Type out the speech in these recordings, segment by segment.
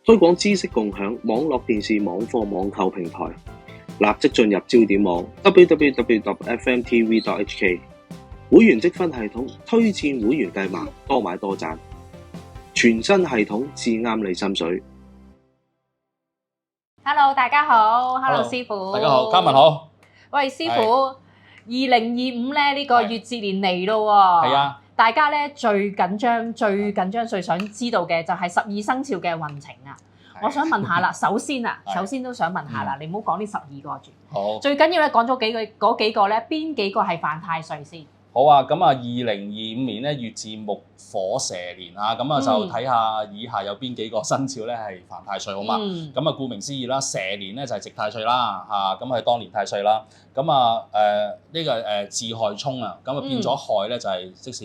推廣知識共享，網絡電視網課網購平台，立即進入焦點網 www.fmtv.hk 會員積分系統推薦會員計劃，多買多賺，全新系統至啱你心水。Hello， 大家好 ，Hello 師傅，大家好，嘉文好。喂，師傅，2025咧呢個月節年嚟咯喎，係啊，大家咧最緊張、最想知道嘅就係12生肖嘅運程啊！我想問下啦，首先都想問下啦，你唔好講呢12個住，好，最緊要咧講咗嗰幾個咧，邊幾個係犯太歲先？好啊，咁啊，2025年咧月字木火蛇年啊，咁啊就睇下以下有邊幾個生肖咧係犯太歲好嘛？咁啊顧名思義啦，蛇年咧就係值太歲啦，咁係當年太歲啦。咁啊呢個自害沖啊，咁啊變咗害咧就係即是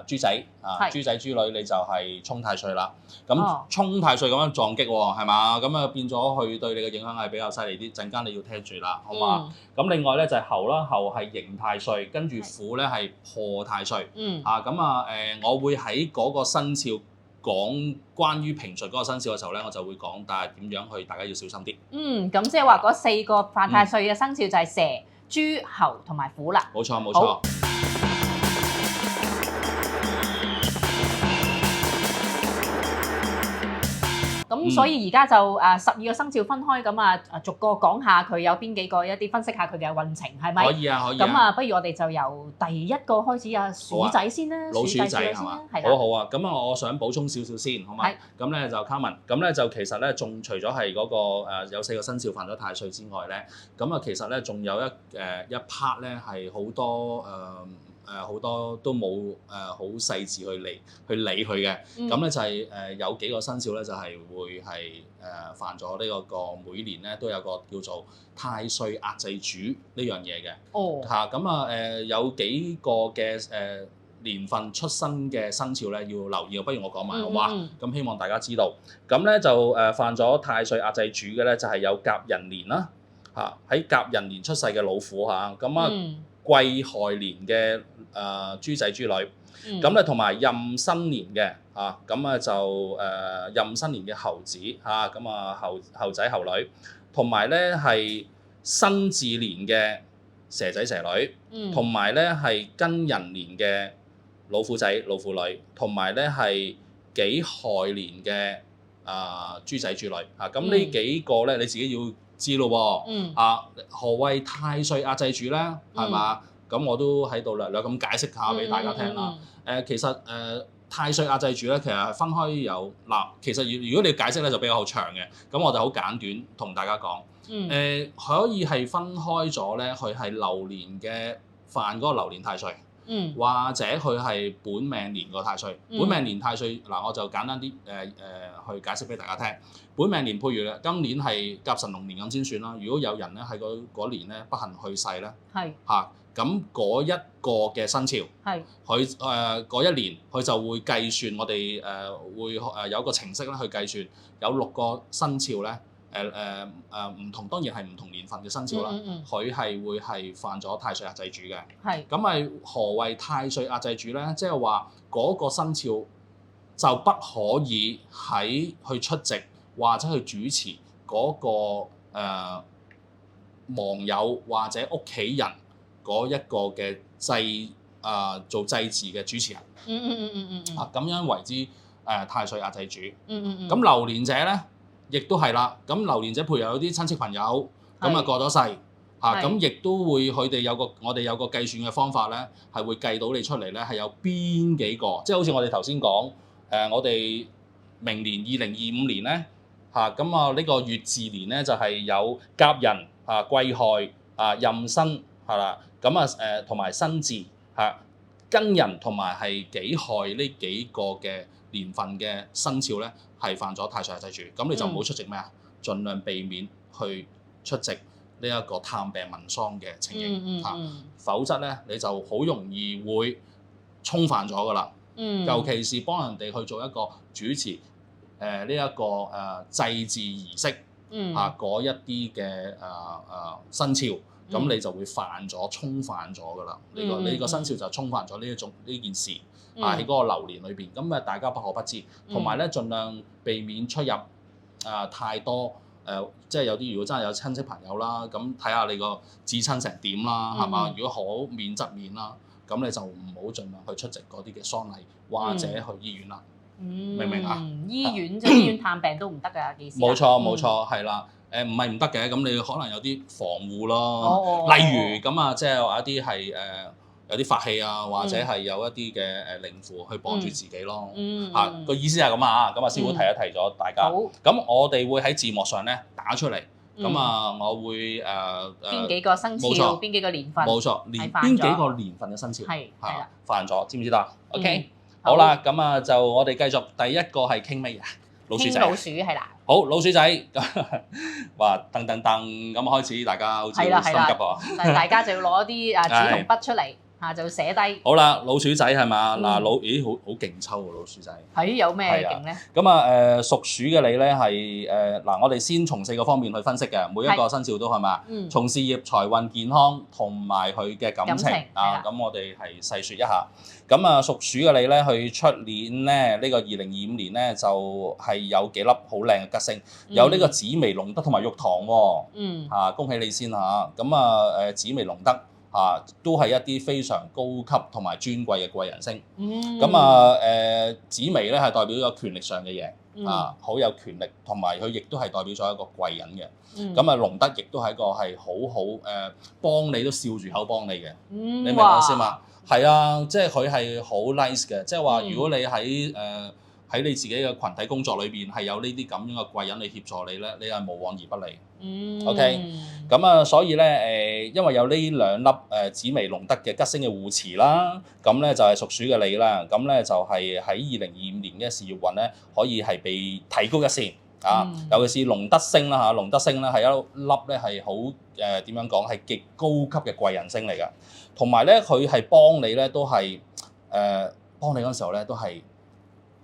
豬仔啊，豬仔豬女你就係沖太歲啦。咁沖太歲咁樣撞擊喎，係嘛？咁啊變咗佢對你嘅影響係比較犀利啲，陣間你要聽住啦，好嘛？咁另外咧就係猴啦，猴係刑太歲，跟住虎咧係破太歲。我會喺嗰個生肖講關於平述嗰個生肖嘅時候咧，我就會講，但係點樣去大家要小心啲。咁即係話嗰4個犯太歲嘅生肖就係蛇、豬、猴同埋虎啦。冇錯冇錯。咁所以而家就12個生肖分開咁啊，逐個講下佢有邊幾個，一啲分析下佢嘅運程係咪？可以啊，可以啊。咁啊，不如我哋就由第一個開始啊，鼠仔先啦，老鼠仔係嘛？好好啊，咁啊，我想補充少少先，好嘛？咁咧就嘉文，咁咧就其實咧，仲除咗係嗰個有4個生肖犯咗太歲之外咧，咁啊其實咧仲有一 part 咧係好多好多都冇好細緻去理佢嘅，咁咧就係有幾個生肖咧就係會係犯咗呢個每年咧都有個叫做太歲壓制主呢樣嘢嘅。有幾個嘅年份出生嘅生肖咧要留意，不如我講埋好嘛？咁希望大家知道，咁咧就犯咗太歲壓制主嘅咧就係有甲寅年啦，喺甲寅年出世嘅老虎癸亥年嘅豬仔豬女，咁咧同埋壬申年嘅壬申年嘅猴子猴仔猴女，同埋咧係辛巳年嘅蛇仔蛇女，同埋咧係庚寅年嘅老虎仔老虎女，同埋咧係己亥年嘅豬仔豬女咁呢幾個咧你自己要知咯喎，何謂太歲壓制主咧？係嘛？咁我都喺度略略咁解釋下俾大家聽啦。其實太歲壓制主咧，其實係分開有其實如果你解釋咧就比較好長嘅，咁我就好簡短同大家講。可以係分開咗咧，佢係流年嘅犯嗰個流年太歲，或者佢係本命年個太歲。本命年太歲我就簡單啲去解釋俾大家聽。本命年譬如今年係甲辰龍年咁先算啦。如果有人咧喺嗰年咧不幸去世咧，咁嗰一個嘅生肖，佢嗰一年佢就會計算，我哋會有一個程式咧去計算，有6個生肖咧，唔同，當然係唔同年份嘅生肖啦，佢係會係犯咗太歲壓制主嘅。咁係何謂太歲壓制主咧？即係話嗰個生肖就不可以去出席或者去主持嗰個亡友或者屋企人嗰一個嘅做祭祀嘅主持人，咁樣為之太歲壓制主。咁流年者咧，亦都係啦。咁流年者譬如有啲親戚朋友過咗世，咁亦都會我哋有個計算嘅方法咧，係會計到你出嚟咧係有邊幾個，即係好似我哋頭先講我哋明年2025年咧呢個月字年咧就係有甲寅癸亥壬申同埋辛巳庚寅同埋係己亥呢幾個嘅年份嘅生肖咧係犯咗太歲壓制主，咁你就唔好出席咩盡量避免去出席呢一個探病問喪嘅情形，否則咧你就好容易會沖犯咗噶啦。尤其是幫人哋去做一個主持呢一個祭祀儀式嗰一啲嘅生肖，咁你就會沖犯咗噶啦。呢個生肖就沖犯咗呢件事喺嗰個流年裏邊，咁大家不可不知。同埋咧，盡量避免出入太多即係有啲如果真係有親戚朋友啦，咁睇下你個至親成點啦，係嘛？如果可免則免啦，咁你就唔好盡量去出席嗰啲嘅喪禮或者去醫院啦。明唔明啊？醫院即係醫院探病都唔得㗎，幾時？冇錯，係啦。唔係唔得嘅，咁你可能有啲防護咯。例如咁啊，即係話一啲係有啲法器啊，或者係有一啲嘅靈符去幫住自己咯。個意思係咁啊，咁啊師傅提一提咗大家。咁我哋會喺字幕上咧打出嚟。咁啊，我會邊幾個生肖，邊幾個年份？冇錯，邊幾個年份嘅生肖係啦，犯咗，知唔知道？OK，好啦，咁啊就我哋繼續第一個係傾乜嘢？老鼠仔。老鼠係啦。好，老鼠仔，話噔噔噔咁開始，大家好似好心急啊！大家就要攞啲紙同筆出嚟。就寫低。好啦，老鼠仔係嘛？嗱，咦，好勁抽喎，老鼠仔。係有咩勁咧？咁啊屬鼠嘅你咧係嗱，我哋先從4個方面去分析嘅，每一個生肖都係嘛？從事業、財運、健康同埋佢嘅感情啊，咁我哋係細説一下。咁啊屬鼠嘅你咧，去出年咧呢個2025年咧就係有幾粒好靚嘅吉星，有呢個紫微龍德同埋玉堂喎。恭喜你先嚇。咁啊紫微龍德。都係一啲非常高級同埋尊貴嘅貴人星。咁紫微咧係代表咗權力上嘅嘢，好有權力，同埋佢亦都係代表咗一個貴人嘅。咁龍德亦都係一個係好幫你都笑住口幫你嘅。你明我意思嘛？係啊，即係佢係好 nice 嘅，即係話如果你喺你自己嘅群體工作裏邊係有呢啲咁樣嘅貴人去協助你咧，你係無往而不利。OK， 咁啊，所以咧因為有呢2粒紫微龍德嘅吉星嘅護持啦，咁咧就係屬鼠嘅你啦，咁咧就係喺2025年嘅事業運咧可以係被提高一線啊，尤其是龍德星啦嚇，龍德星咧係一粒咧係好點樣講係極高級嘅貴人星嚟㗎，同埋咧佢係幫你咧都係幫你嗰陣時候咧都係。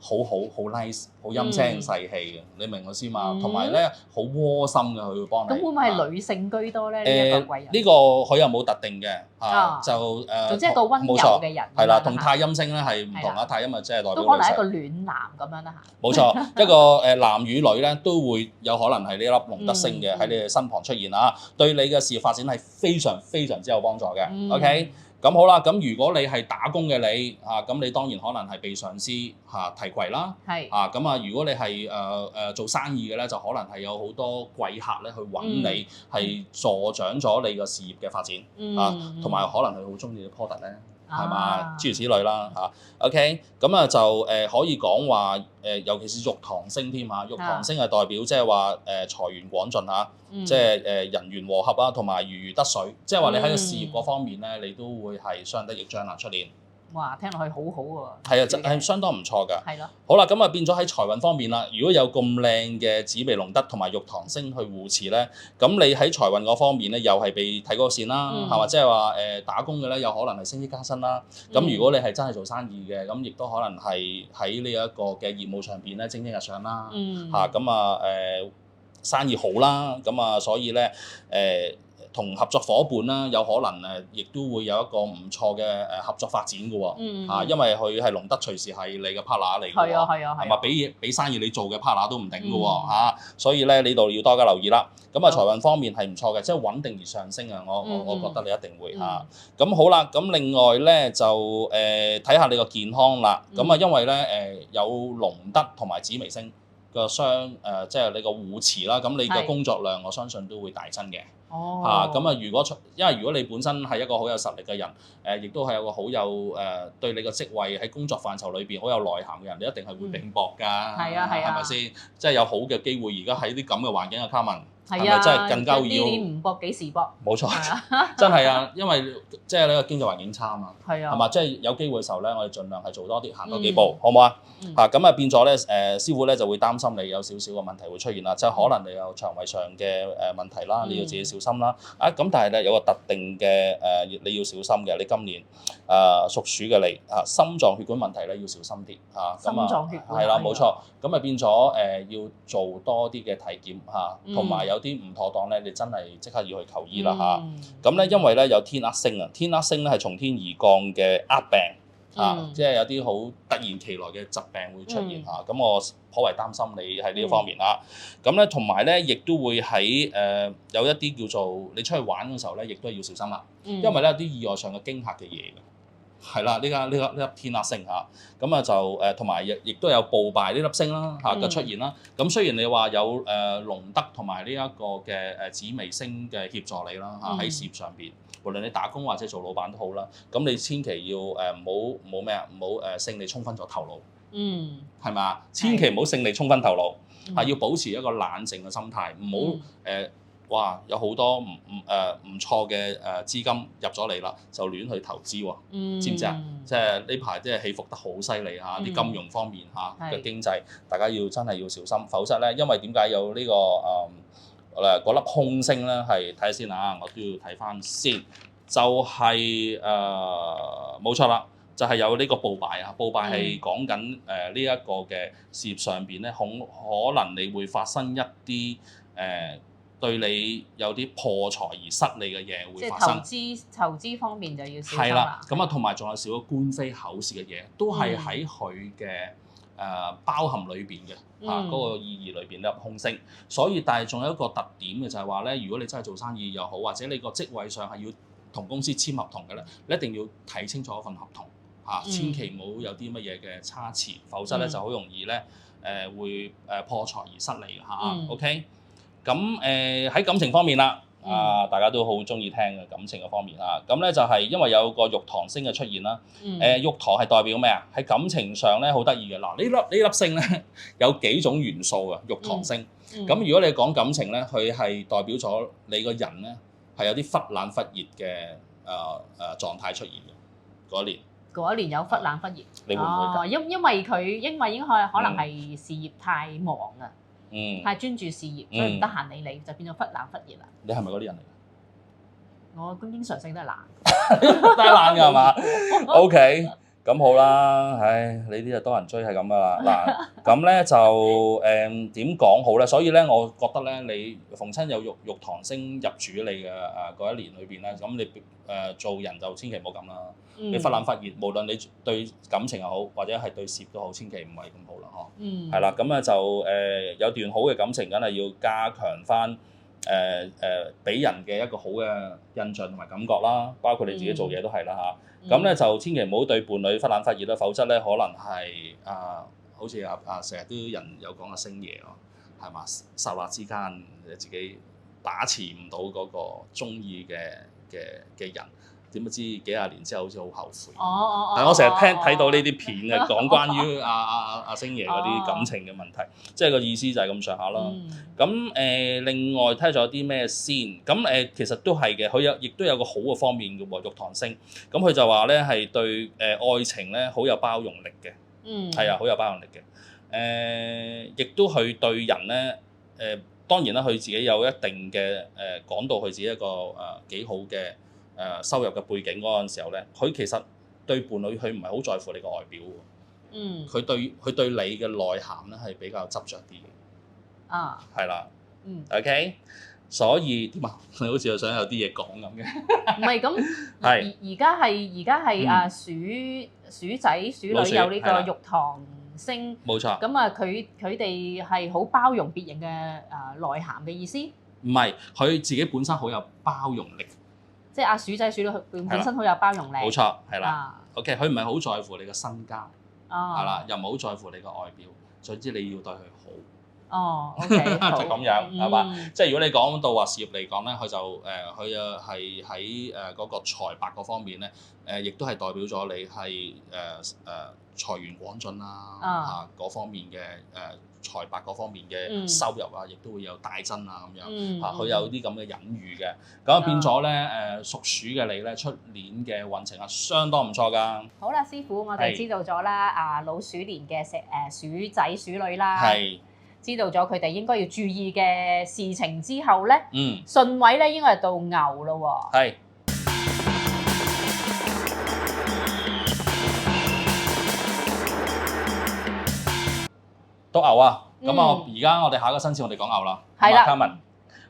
好 nice， 好陰聲細氣嘅，你明我先嘛？同埋咧好窩心嘅，佢會幫你。咁會唔會係女性居多咧？呢一個貴人呢個佢又冇特定嘅就總之一個溫柔嘅人。係啦，同太陰星咧係唔同啦。太陰啊，即係代表都可能係一個暖男咁樣啦嚇。冇錯，一個男與女咧都會有可能係呢粒龍德星嘅喺你哋身旁出現啊，對你嘅事業發展係非常非常之有幫助嘅。OK。咁好啦，咁如果你係打工嘅你咁你當然可能係被上司提攜啦。係。咁啊，如果你係做生意嘅咧，就可能係有好多貴客咧去揾你，係助長咗你個事業嘅發展。同埋可能佢好中意嘅 product 咧，係嘛？諸如此類啦OK，咁啊就可以講話尤其是玉堂星添嚇，玉堂星係代表即係話財源廣進嚇。即係人緣和合啊，同埋如魚得水，即係話你喺個事業嗰方面咧，你都會係相得益彰啦。出年哇，聽落去好好喎。係啊，係相當唔錯㗎。係咯。好啦，咁啊變咗喺財運方面啦。如果有咁靚嘅紫微龍德同埋玉堂星去護持咧，咁你喺財運嗰方面咧，又係被提高線啦，係嘛？即係話打工嘅咧，有可能係升職加薪啦。咁如果你係真係做生意嘅，咁亦都可能係喺呢一個嘅業務上邊咧蒸蒸日上啦。生意好啦，咁啊，所以咧同合作伙伴啦，有可能亦都會有一個唔錯嘅合作發展嘅喎。因為佢係龍德，隨時係你嘅 partner 嚟嘅喎。係嘛？俾生意你做嘅 partner 都唔定嘅喎。所以咧呢度要多加留意啦。咁啊財運方面係唔錯嘅，即係穩定而上升啊！我覺得你一定會嚇。咁好啦，咁另外咧就睇下你個健康啦。咁因為咧有龍德同埋紫微星。個即係你個護持啦，咁你嘅工作量我相信都會大增嘅。咁啊，因為如果你本身係一個好有實力嘅人，亦都係有個好有對你個職位喺工作範疇裏邊好有內涵嘅人，你一定係會拼搏㗎。係咪先？即係有好嘅機會，而家喺啲咁嘅環境嘅卡文。係咪真係更加要？呢啲唔搏幾時搏？冇錯，真係啊！因為即係呢個經濟環境差啊嘛，係嘛？即係有機會嘅時候咧，我哋盡量係做多啲，行多幾步，好唔好啊？咁啊變咗咧師傅咧就會擔心你有少少嘅問題會出現啦，即係可能你有腸胃上嘅問題啦，你要自己小心啦。咁但係咧有個特定嘅你要小心嘅，你今年屬鼠嘅你心臟血管問題咧要小心啲心臟血管係啦，冇錯。咁啊變咗要做多啲嘅體檢同埋有啲唔妥當咧，你真係即刻要去求醫啦嚇。咁咧因為咧有天厄星啊，天厄星咧係從天而降嘅厄病即係有啲好突然其來嘅疾病會出現嚇，咁我頗為擔心你喺呢方面啦。咁咧同埋咧，亦都會喺有一啲叫做你出去玩嘅時候咧，亦都係要小心啦，因為咧有啲意外上嘅驚嚇嘅嘢嘅。係啦，呢粒天壓星嚇，咁啊就同埋亦都有暴敗呢粒星啦嚇嘅出現啦。咁雖然你話有龍德同埋呢一個嘅紫微星嘅協助你啦嚇，喺事業上邊，無論你打工或者做老闆都好啦。咁你千祈要唔好咩啊？唔好勝利沖昏咗頭腦，係咪啊？千祈唔好勝利沖昏頭腦，係要保持一個冷靜嘅心態，唔好哇！有好多唔錯嘅資金入咗嚟啦，就亂去投資喎，知唔知啊？即係呢排即係起伏得好犀利嚇，啲金融方面嚇嘅經濟，大家真係要小心，否則咧，因為點解有呢個嗰粒空星咧？係睇下先啊，我都要睇翻先，就係冇錯啦，就係有呢個暴敗啊！暴敗係講緊呢一個嘅事業上邊咧，可能你會發生一啲對你有啲破財而失利嘅嘢會發生。即係投資方面就要小心啦。係啦，咁啊同埋仲有少少官非口舌嘅嘢，都係喺佢嘅包含裏邊嘅嗰個意義裏邊咧空星。所以但係仲有一個特點嘅就係話咧，如果你真係做生意又好，或者你個職位上係要同公司簽合同嘅咧，你一定要睇清楚嗰份合同嚇，千祈唔好有啲乜嘢嘅差池，否則咧就好容易咧會破財而失利嚇。OK。咁喺感情方面啦，大家都好中意聽嘅感情嘅方面啊。咁咧就係因為有個玉堂星嘅出現啦。玉堂係代表咩啊？喺感情上咧好得意嘅。嗱，呢粒星咧有幾種元素嘅玉堂星。咁如果你講感情咧，佢係代表咗你個人咧係有啲忽冷忽熱嘅狀態出現嘅嗰一年。嗰一年有忽冷忽熱。你會唔會㗎？因為應該可能係事業太忙啊。太專注事業，所以唔得閒理你，就變咗忽冷忽熱啦。你係咪嗰啲人嚟㗎？我經常性都係懶，都係懶㗎係嘛？OK，咁好啦，唉，你啲就多人追係咁㗎啦。嗱，咁咧就點講好咧？所以咧，我覺得咧，你逢親有玉堂星入主你嘅嗰一年裏邊咧，咁你做人就千祈唔好咁啦。你忽冷忽熱，無論你對感情又好，或者係對事業都好，千祈唔係咁好啦，嗬。係啦，咁啊就有段好嘅感情，梗係要加強翻俾人嘅一個好嘅印象同埋感覺啦。包括你自己做嘢都係啦嚇。咁咧就千祈唔好對伴侶忽冷忽熱啦，否則咧可能係好似成日都人有講星爺咯，係嘛？霎那之間自己把持唔到嗰個中意嘅人。點不知幾廿年之後好似好後悔。但係我成日睇到呢啲片嘅，講關於阿星爺嗰啲感情嘅問題，即係個意思就係咁上下啦。咁另外睇下仲有啲咩先？咁其實都係嘅，佢亦都有個好嘅方面嘅喎，玉堂星。咁佢就話咧係對愛情咧好有包容力嘅。係啊，好有包容力嘅。亦都佢對人咧當然啦，佢自己有一定嘅講到佢自己一個幾好嘅。收入嘅背景嗰陣時候咧，佢其實對伴侶佢唔係好在乎你個外表喎。佢對你嘅內涵咧係比較執着啲嘅。係啦。OK， 所以點啊？你好似又想有啲嘢講咁嘅。唔係咁，而家係鼠仔鼠女有呢個玉堂星。冇錯。咁啊，佢哋係好包容別人嘅內涵嘅意思。唔係，佢自己本身好有包容力。即係鼠仔鼠女，佢本身好有包容力。冇錯，係啦。OK， 佢唔係好在乎你嘅身家，係啦，又唔係好在乎你嘅外表，總之你要對佢好。OK，就咁樣係嘛？即係如果你講到話事業嚟講咧，佢就佢係喺嗰個財帛嗰方面咧，亦都係代表咗你係財源廣進啦，嗰方面嘅財帛嗰方面嘅收入啊，亦都會有大增啊咁樣嚇，佢有啲咁嘅隱喻嘅，咁變咗咧屬鼠嘅你咧出年嘅運程係相當唔錯㗎。好啦，師傅，我哋知道咗啦，老鼠年嘅鼠仔鼠女啦，知道咗佢哋應該要注意嘅事情之後咧，順位咧應該係到牛咯喎。係。到牛啊！咁而家我哋下一個生肖我哋講牛啦。係啦。Carmen，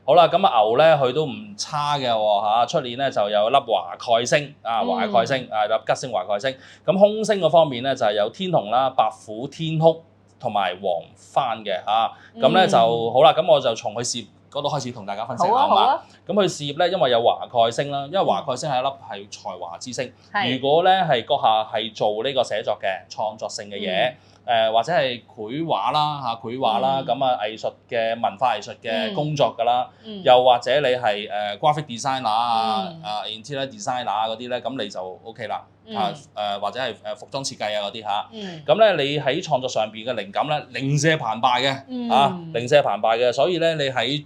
好啦，咁牛咧佢都唔差嘅喎嚇，出年咧就有粒華蓋星啊，華蓋星啊，粒吉星華蓋星。咁空星嗰方面咧就係有天同啦、白虎、天哭同埋黃幡嘅嚇。咁咧就好啦，咁我就從佢事業嗰度開始同大家分析下嘛。咁佢事業咧，因為有華蓋星啦，因為華蓋星係一粒係才華之星。如果咧係閣下係做呢個寫作嘅創作性嘅嘢。或者係繪畫啦嚇，繪畫啦，咁藝術嘅文化藝術嘅工作㗎啦，又或者你係graphic designer interior designer 嗰啲咧，咁你就 OK 啦或者係服裝設計嗰啲嚇，咁咧你喺創作上邊嘅靈感咧零舍澎湃嘅零舍澎湃嘅，所以咧你喺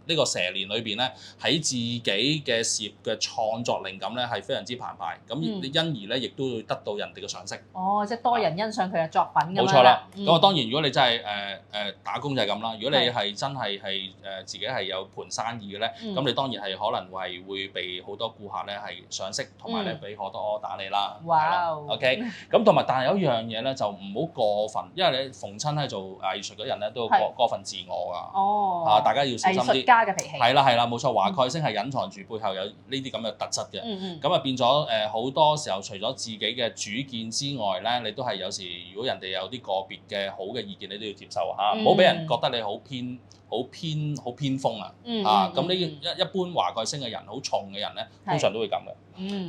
呢個蛇年裏邊咧，喺自己嘅事業嘅創作靈感咧係非常之澎湃，咁你因而咧亦都會得到人哋嘅賞識。哦，即係多人欣賞佢嘅作品咁樣。冇錯啦，咁當然如果你真係打工就係咁啦，如果你係真係自己係有盤生意嘅咧，咁你當然係可能係會被好多顧客咧係賞識，同埋咧俾好多 order 你啦。哇！OK， 咁同埋但係有一樣嘢咧就唔好過分，因為你逢親咧做藝術嘅人咧都過分自我㗎。哦。大家要小心啲。藝術家嘅脾氣。係啦，冇錯，華蓋星係隱藏住背後有呢啲咁嘅特質嘅。咁變咗好多時候，除咗自己嘅主見之外咧，你都係有時如果人哋有啲個別嘅好嘅意見，你都要接受嚇，唔好俾人覺得你好偏鋒啊！咁呢一般華蓋星嘅人好重嘅人咧，通常都會咁嘅。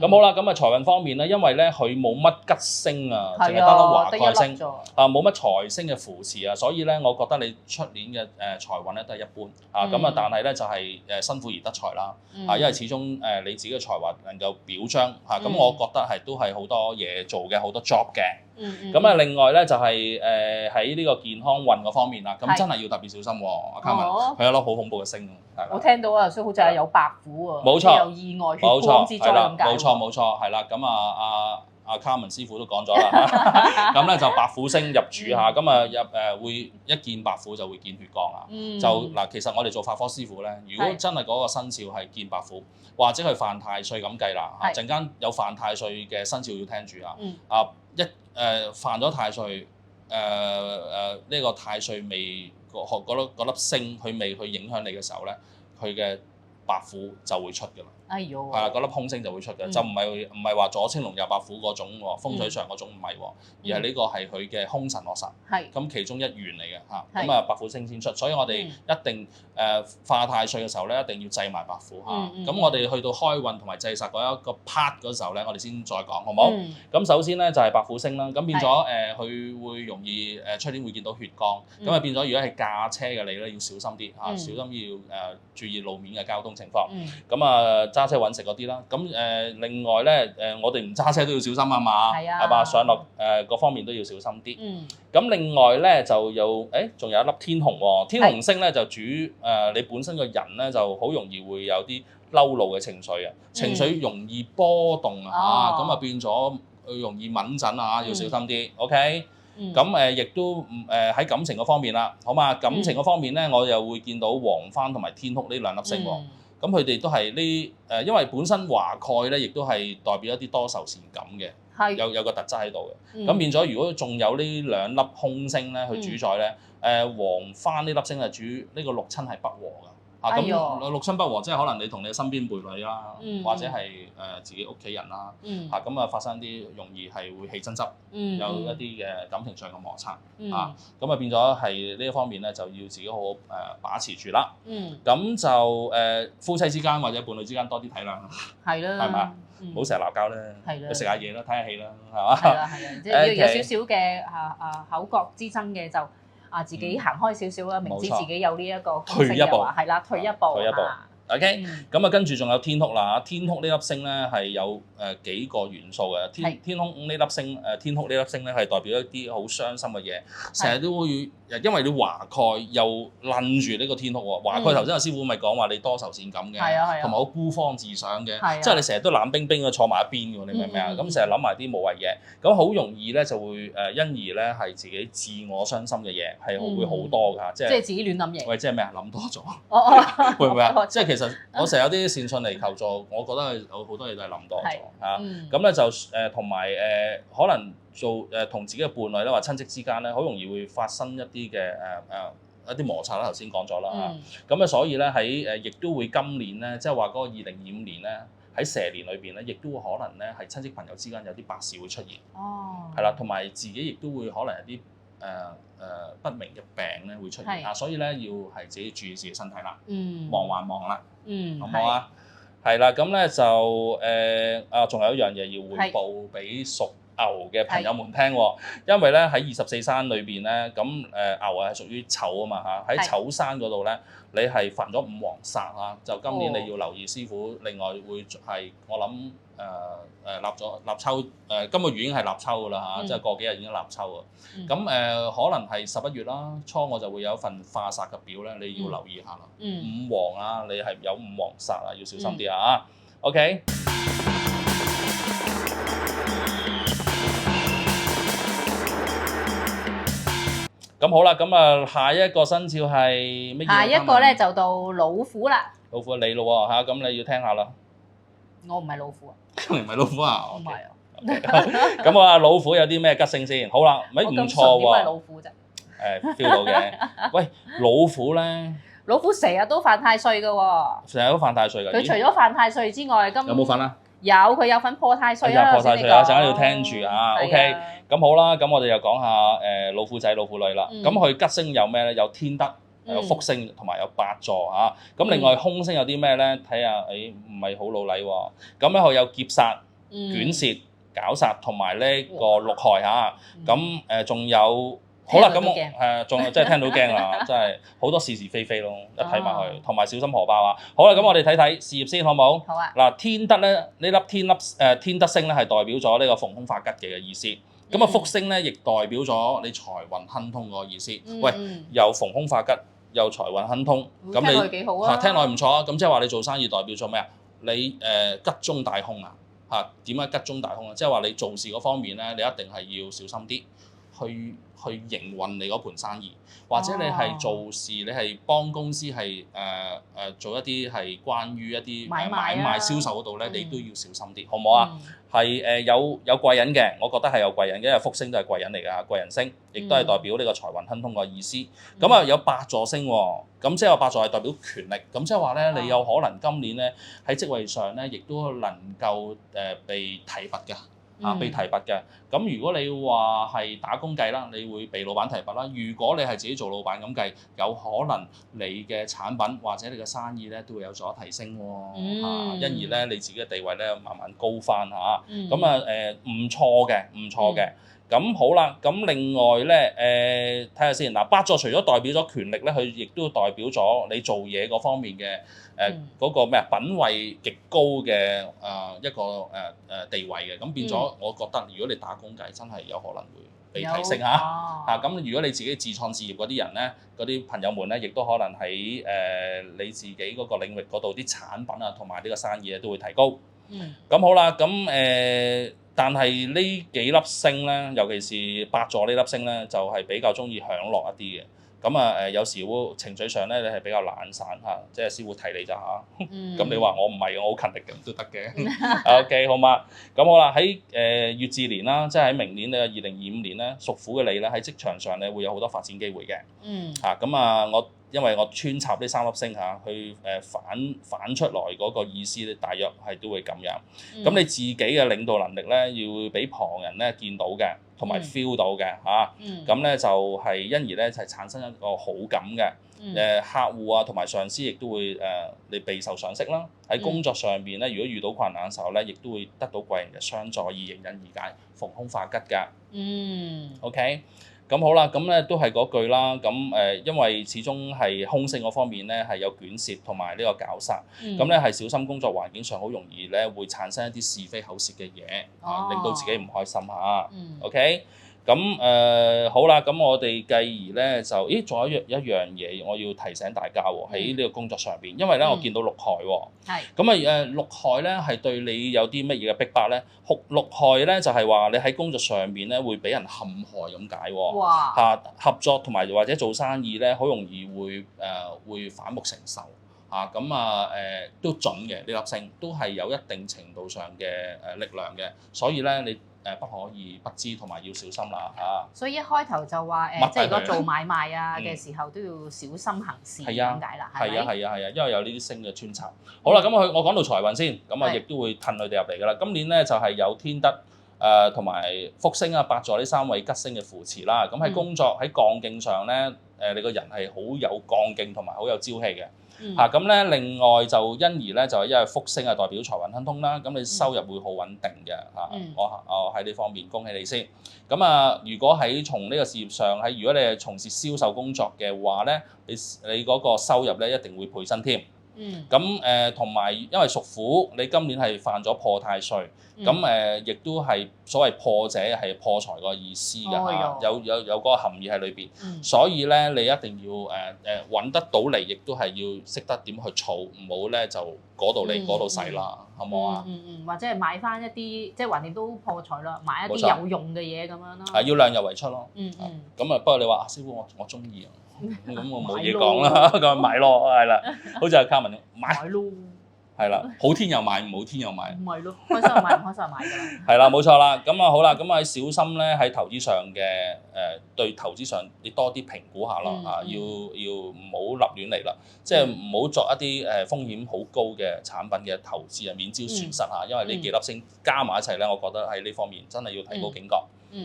咁好啦，咁財運方面咧，因為咧佢冇乜吉星啊，淨係得粒華蓋星冇乜財星嘅扶持啊，所以咧我覺得你出年嘅財運咧都係一般咁但係咧就係辛苦而得財啦因為始終你自己嘅才華能夠表彰咁我覺得係都係好多嘢做嘅，好多 job 嘅。咁另外咧就係喺呢個健康運嗰方面啦，咁真係要特別小心喎，阿卡文，佢有粒好恐怖嘅星。我聽到啊，所以好似係有白虎喎，冇錯，有意外血光之災咁解。冇錯，係啦，咁阿卡文師傅都講咗啦，咁咧就白虎星入主嚇，咁會一見白虎就會見血光啦。就嗱，其實我哋做法科師傅咧，如果真係嗰個生肖係見白虎，或者佢犯太歲咁計啦，陣間有犯太歲嘅生肖要聽住犯咗太歲，呢個太歲未嗰粒星，佢未去影響你嘅時候咧，佢嘅白虎就會出㗎啦。哎呦，係啦，嗰粒空星就會出嘅，就唔係話左青龍右白虎嗰種喎，風水上嗰種唔係喎，而係呢個係佢嘅凶神惡煞，咁其中一員嚟嘅嚇，咁白虎星先出，所以我哋一定化太歲嘅時候咧，一定要祭埋白虎嚇，咁我哋去到開運同埋祭煞嗰一個 part 嗰時候咧，我哋先再講好唔好？咁首先咧就係白虎星啦，咁變咗佢會容易出年會見到血光，咁變咗如果係駕車嘅你咧要小心啲嚇，小心要注意路面嘅交通情況，咁揸車揾食嗰啲啦，咁另外咧我哋唔揸車都要小心啊嘛，係嘛，上落各方面都要小心啲。咁另外咧就有仲有一粒天紅喎，天紅星咧就主你本身個人咧就好容易會有啲嬲怒嘅情緒啊，情緒容易波動咁變咗容易敏感要小心啲。OK，咁亦都喺感情嗰方面啦，好嘛？感情嗰方面咧，我又會見到黃幡同埋天哭呢兩粒星喎。咁佢哋都係因為本身華蓋咧，亦都係代表一啲多愁善感嘅，有個特質喺度嘅。咁變咗，如果仲有呢兩粒空星咧，去主宰咧，黃幡呢粒星係主呢個六親係不和㗎。咁六親不和，即係可能你同你身邊伴侶啦，或者係自己屋企人啦，咁發生啲容易係會起爭執，有一啲嘅感情上嘅摩擦，咁變咗係呢一方面咧，就要自己好好把持住啦。咁就夫妻之間或者伴侶之間多啲體諒，係啦，係咪啊？唔好成日鬧交咧，去食下嘢啦，睇下戲啦，係嘛？係啊，即係有少少嘅口角之爭嘅就。自己行開少少啦，明知自己有呢一個退一步，係啦，退一步。OK，咁跟住仲有天哭啦，天哭呢粒星咧係有幾個元素嘅，天哭呢粒星天哭呢粒星咧係代表一啲好傷心嘅嘢，成日都會因為你華蓋又撚住呢個天哭喎，華蓋頭先阿師傅咪講話你多愁善感嘅，同埋好孤芳自賞嘅，即係你成日都冷冰冰嘅坐埋一邊嘅，你明唔明啊？咁成日諗埋啲無謂嘢，咁好容易咧就會因而咧係自己自我傷心嘅嘢係會好多㗎，即係自己亂諗嘢。喂，即係咩啊？諗多咗，會唔會啊？即係其實我成日有啲善信嚟求助，我覺得有好多嘢都係諗多咗嚇。咁咧就同埋可能做同自己嘅伴侶咧或親戚之間咧，好容易會發生一啲嘅一啲摩擦啦，頭先講咗啦嚇。咁所以咧喺亦都會今年咧，即係話嗰個2025年咧，喺蛇年裏邊咧，亦都會可能咧係親戚朋友之間有啲百事會出現。係啦，同埋自己亦都會可能有啲不明嘅病咧會出現啊，所以咧要係自己注意自己身體啦。忙還忙啦，好唔好啊？係啦，咁咧就仲有一樣嘢要匯報俾屬牛嘅朋友們聽喎，因為咧喺24山裏邊咧，咁牛係屬於丑啊嘛嚇，喺丑山嗰度咧，你係犯咗五黃煞啊，就今年你要留意師傅。另外會係我諗立秋今個月已經係立秋㗎啦嚇，即係過幾日已經立秋啊。咁可能係11月啦，初我就會有一份化煞嘅表咧，你要留意下啦。五黃啊，你係有五黃煞啊，要小心啲啊。OK。咁好啦，咁啊下一個生肖係乜嘢？下一個咧就到老虎啦。老虎你咯喎嚇，咁你要聽下啦。我唔係老虎啊。你唔係老虎啊？唔係啊。咁啊，老虎有啲咩吉星先？好啦，咪唔錯喎。點係老虎啫？feel 到嘅。喂，老虎咧？老虎成日都犯太歲㗎喎。成日都犯太歲㗎。佢除咗犯太歲之外，有冇犯啊？佢有份破太歲啊！破太歲啊！陣間要聽住啊。OK。咁好啦，咁我哋又講下老虎仔、老虎女啦。咁佢吉星有咩咧？有天德、有福星同埋有八座啊。咁另外凶星有啲咩咧？睇下，唔係好老禮喎。咁咧佢有劫煞、卷舌、絞煞同埋呢個六害嚇。咁仲有。好啦，咁仲真係聽到驚啦，真係好多是是非非咯，一睇埋去，同埋小心荷包啊！好啦，咁我哋睇睇事業先，好唔好？好啊！嗱，天德咧，呢粒天德星咧係代表咗呢個逢凶化吉嘅意思。咁啊，福星咧亦代表咗你財運亨通個意思。喂，又逢凶化吉，又財運亨通，咁你聽落幾好啊？聽落唔錯啊！咁即係話你做生意代表咗咩啊？你吉中大凶啊！嚇，點解吉中大凶啊？即係話你做事嗰方面咧，你一定係要小心啲。去營運你嗰盤生意，或者你係做事，你係幫公司係做一啲係關於一啲買賣銷售嗰度咧，你都要小心啲，好唔好啊？係有貴人嘅，我覺得係有貴人嘅，因為福星都係貴人嚟㗎，貴人星，亦都係代表呢個財運亨通嘅意思。咁啊有八座星喎，咁即係八座係代表權力，咁即係話咧，你有可能今年咧喺職位上咧，亦都能夠被提拔㗎。被提拔嘅，咁如果你話係打工計啦，你會被老闆提拔啦。如果你係自己做老闆咁計，有可能你嘅產品或者你嘅生意咧都會有所提升喎。因而咧你自己嘅地位咧慢慢高翻嚇。咁啊唔錯嘅，唔錯嘅。咁好啦，咁另外咧睇下先嗱，八座除咗代表咗權力咧，佢亦都代表咗你做嘢嗰方面嘅嗰個咩啊品位極高嘅一個地位嘅，咁變咗我覺得如果你打工計真係有可能會被提升嚇。咁如果你自己自創事業嗰啲人咧，嗰啲朋友們咧，亦都可能喺你自己嗰個領域嗰度啲產品啊同埋呢個生意咧都會提高。咁好啦，咁但係呢幾粒星咧，尤其是八座呢粒星咧，就係比較中意享樂一啲嘅。咁啊有時會情緒上咧，你係比較懶散嚇，即係師傅提你咋嚇。咁你話我唔係，我好勤力嘅都得嘅。OK 好嘛？咁好啦，喺乙巳年啦，即係喺明年嘅2025年咧，屬虎嘅你咧喺職場上咧會有好多發展機會嘅。咁啊因為我穿插呢三粒星嚇，去反出來嗰個意思咧，大約係都會咁樣。咁你自己嘅領導能力咧，要俾旁人咧見到嘅，同埋 feel 到嘅嚇。咁咧就係因而咧就係產生一個好感嘅。客戶啊同埋上司亦都會你備受賞識啦。喺工作上邊咧，如果遇到困難嘅時候咧，亦都會得到貴人嘅相助，而迎刃而解，逢凶化吉㗎。OK。咁好啦，咁咧都係嗰句啦。咁因為始終係凶星嗰方面咧係有捲舌同埋呢個絞煞，咁咧係小心工作環境上好容易咧會產生一啲是非口舌嘅嘢，令到自己唔開心嚇。OK。咁好啦，咁我哋繼而咧就，仲有一樣嘢我要提醒大家喎，喺呢個工作上邊，因為咧我見到六害喎，咁啊六害咧係對你有啲乜嘢嘅逼迫咧？六害咧就係話你喺工作上邊咧會俾人陷害咁解喎，合作同埋或者做生意咧好容易會反目成仇。都準嘅呢粒星，都係有一定程度上嘅力量嘅，所以咧你不可以不知同埋要小心啦嚇。所以一開頭就話即係如果做買賣啊嘅時候都要小心行事咁解啦，係咪？係啊，因為有呢啲星嘅穿插。好啦，咁我講到財運先，咁亦都會褪佢哋入嚟㗎啦。今年咧就係有天德同埋福星啊、八座呢3位吉星嘅扶持啦。咁喺工作喺幹勁上咧，你個人係好有幹勁同埋好有朝氣嘅。咁咧，另外就因而咧就係因為福星啊代表財運亨通啦，咁你收入會好穩定嘅嚇。我喺呢方面恭喜你先。咁如果喺從呢個事業上，如果你係從事銷售工作嘅話咧，你嗰個收入咧一定會倍增添。咁同埋因為屬虎，你今年係犯咗破太歲，咁亦都係所謂破者係破財個意思㗎嚇，有嗰個含義喺裏邊。所以咧你一定要揾得到嚟，亦都係要識得點去儲，唔好咧就嗰度嚟嗰度使啦，好唔好啊？或者係買翻一啲即係橫掂都破財啦，買一啲有用嘅嘢咁樣咯。係要量入為出咯。咁不過你話師傅我中意啊。咁我冇嘢講啦，咁買咯，係啦，好似阿卡文買咯，係啦，好天又買，唔好天又買，唔係咯，開心就買，唔開心就買㗎啦。係啦，冇錯啦，咁好啦，咁小心咧喺投資上嘅對投資上你多啲評估下啦，要唔好立亂嚟啦，即係唔好作一啲風險好高嘅產品嘅投資啊，免招損失嚇，因為呢幾粒星加埋一齊咧，我覺得喺呢方面真係要提高警覺。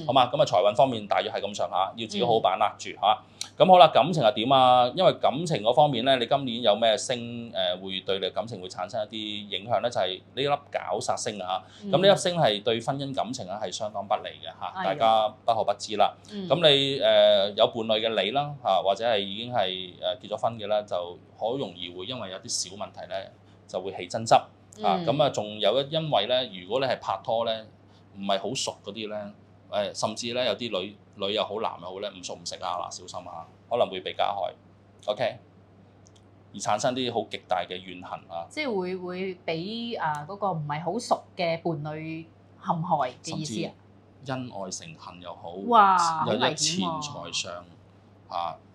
好嘛，咁財運方面大約係咁上下，要自己好好把握住嚇。咁好啦，感情係點啊？因為感情嗰方面咧，你今年有咩星會對你感情會產生一啲影響咧？就係呢粒絞殺星啊！咁呢粒星係對婚姻感情咧係相當不利嘅嚇，大家不可不知啦。咁你有伴侶嘅你啦嚇，或者係已經係結咗婚嘅啦，就好容易會因為有啲小問題咧就會起爭執啊。咁仲有因為咧，如果你係拍拖咧，唔係好熟嗰啲咧。甚至咧有啲女又好男又好咧，唔熟唔識啊嗱，小心啊，可能會被加害 ，OK， 而產生啲好極大嘅怨恨啊，即係會俾嗰個唔係好熟嘅伴侶陷害嘅意思啊，因愛成恨又好，哇，有啲錢財上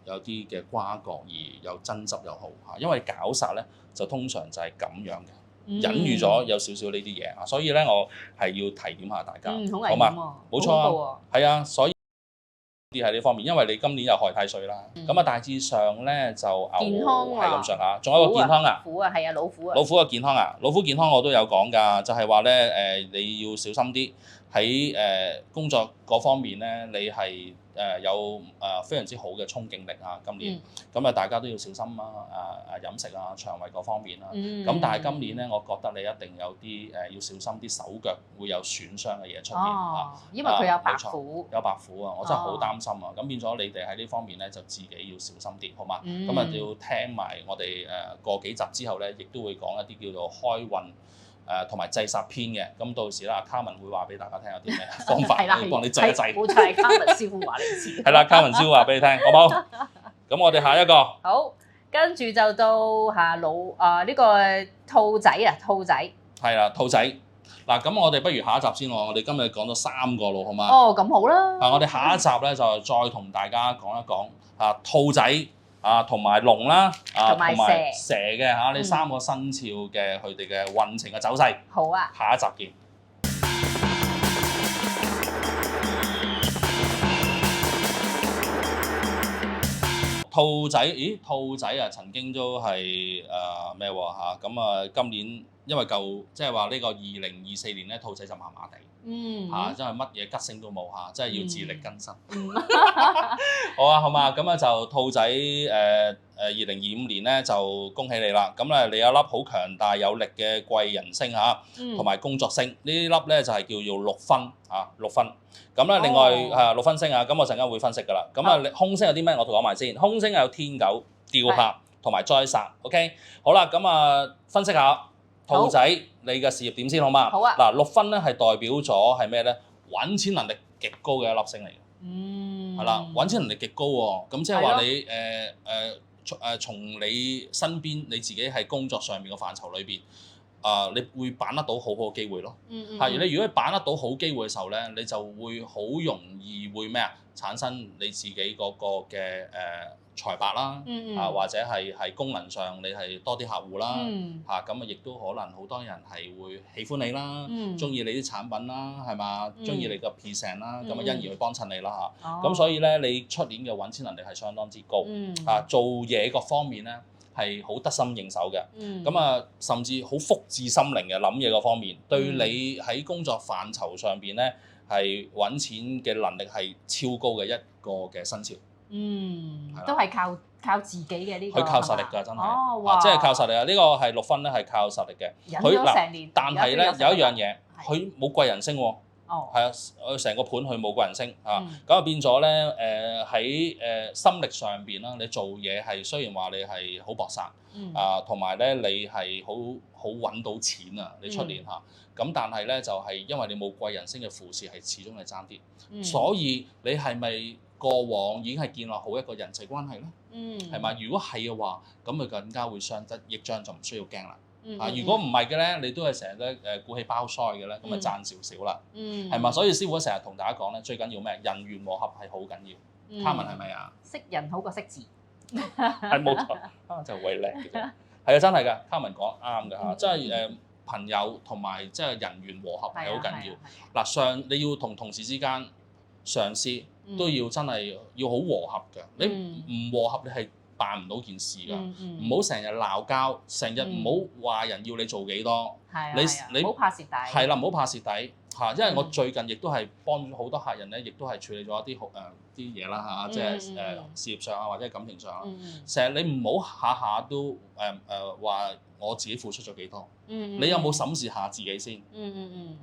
有啲嘅瓜葛而有爭執又好嚇，因為絞殺咧就通常就係咁樣嘅。隱喻咗有少少呢啲嘢啊，所以咧我係要提點下大家，好嘛？冇錯啊，係啊，所以啲喺呢方面，因為你今年又害太歲啦，咁大致上咧就健康係咁上下，仲有一個健康啊，虎啊，係啊，老虎啊，老虎嘅健康啊，老虎健康我都有講㗎，就係話咧你要小心啲喺工作嗰方面咧，你係有非常之好嘅衝勁力啊！今年咁大家都要小心啊！飲食啊、腸胃嗰方面啦。咁但係今年咧，我覺得你一定有啲要小心啲手腳會有損傷嘅嘢出現因為佢有白虎，有白虎啊！我真係好擔心啊！咁變咗你哋喺呢方面咧，就自己要小心啲，好嘛？咁要聽埋我哋過幾集之後咧，亦都會講一啲叫做開運。同埋制殺篇嘅，咁到時啦，卡文會話俾大家聽有啲咩方法，幫你制一制。冇錯，係卡文師傅話你知。係啦，卡文師傅話俾你聽，好唔好？咁我哋下一個。好，跟住就到呢個兔仔啊，兔仔。係啦，兔仔。嗱，咁我哋不如下一集先喎，我哋今日講咗3個咯，好嘛？哦，咁好啦。我哋下一集咧就再同大家講一講兔仔。同埋龍啦，同埋蛇嘅呢3個生肖嘅佢哋嘅運程嘅走勢。好啊，下一集見。兔仔，兔仔曾經都係咩喎嚇？咁今年因為即係話呢個2024年咧，兔仔就麻麻地。真係乜嘢吉星都冇嚇，真係要自力更生。好啊，好嘛，咁就兔仔2025年咧就恭喜你啦。咁你有粒好強大有力嘅貴人星嚇，同埋工作星。呢粒咧就係叫做6分6分。咁咧另外6分星咁我陣間會分析㗎啦。咁空星有啲咩？我同講埋先。空星有天狗、吊客同埋災煞。OK， 好啦，咁分析下。兔仔，你嘅事業點先好嘛？好啊。嗱，6分咧係代表咗係咩咧？揾錢能力極高嘅一粒星嚟嘅。係啦，揾錢能力極高喎。咁即係話你從你身邊你自己喺工作上面嘅範疇裏邊，你會把握到好好嘅機會咯。你如果把握到好機會嘅時候咧，你就會好容易會咩啊？產生你自己嗰個嘅財帛啦，或者係功能上你係多啲客戶啦，咁啊亦都可能好多人係會喜歡你啦，中意你啲產品啦，係嘛，中意你個 present 啦，咁啊因而去幫襯你啦嚇。咁所以咧，你出年嘅揾錢能力係相當之高，做嘢各方面咧係好得心應手嘅，咁啊甚至好福至心靈嘅諗嘢嗰方面，對你喺工作範疇上邊咧係揾錢嘅能力係超高嘅一個嘅生肖。都係靠自己嘅呢個。佢靠實力㗎，真係，即係靠實力啊！呢個係6分咧，係靠實力嘅。忍咗成年，但係咧有一樣嘢，佢冇貴人星喎。係啊，成個盤佢冇貴人星啊，咁啊變咗咧喺心力上邊啦，你做嘢係雖然話你係好搏殺同埋咧你係好揾到錢啊，你出年嚇，咁但係咧就係因為你冇貴人星嘅扶持，係始終係爭啲，所以你係咪過往已經係建立好一個人際關係咧？係嘛？如果係嘅話，咁佢更加會相得益彰，就唔需要驚啦。如果唔係嘅咧，你都係成日咧鼓氣包腮嘅咧，咁咪賺少少啦。係嘛？所以師傅成日同大家講咧，最緊要咩？人緣和合係好緊要。卡文係咪啊？識人好過識字。係冇錯，就為叻嘅啫。係啊，真係㗎，卡文講啱㗎嚇，即係朋友同埋即係人緣和合係好緊要。嗱，你要同同事之間、上司都要真係要好和合嘅。你唔和合，你係辦唔到件事㗎，唔好成日鬧交，成日唔好話人要你做幾多，你唔好怕蝕底，係啦，唔好怕蝕底嚇，因為我最近亦都係幫咗好多客人咧，亦都係處理咗一啲啲嘢啦嚇，即係事業上啊或者感情上啊，成日你唔好下下都話我自己付出咗幾多，你有冇審視下自己先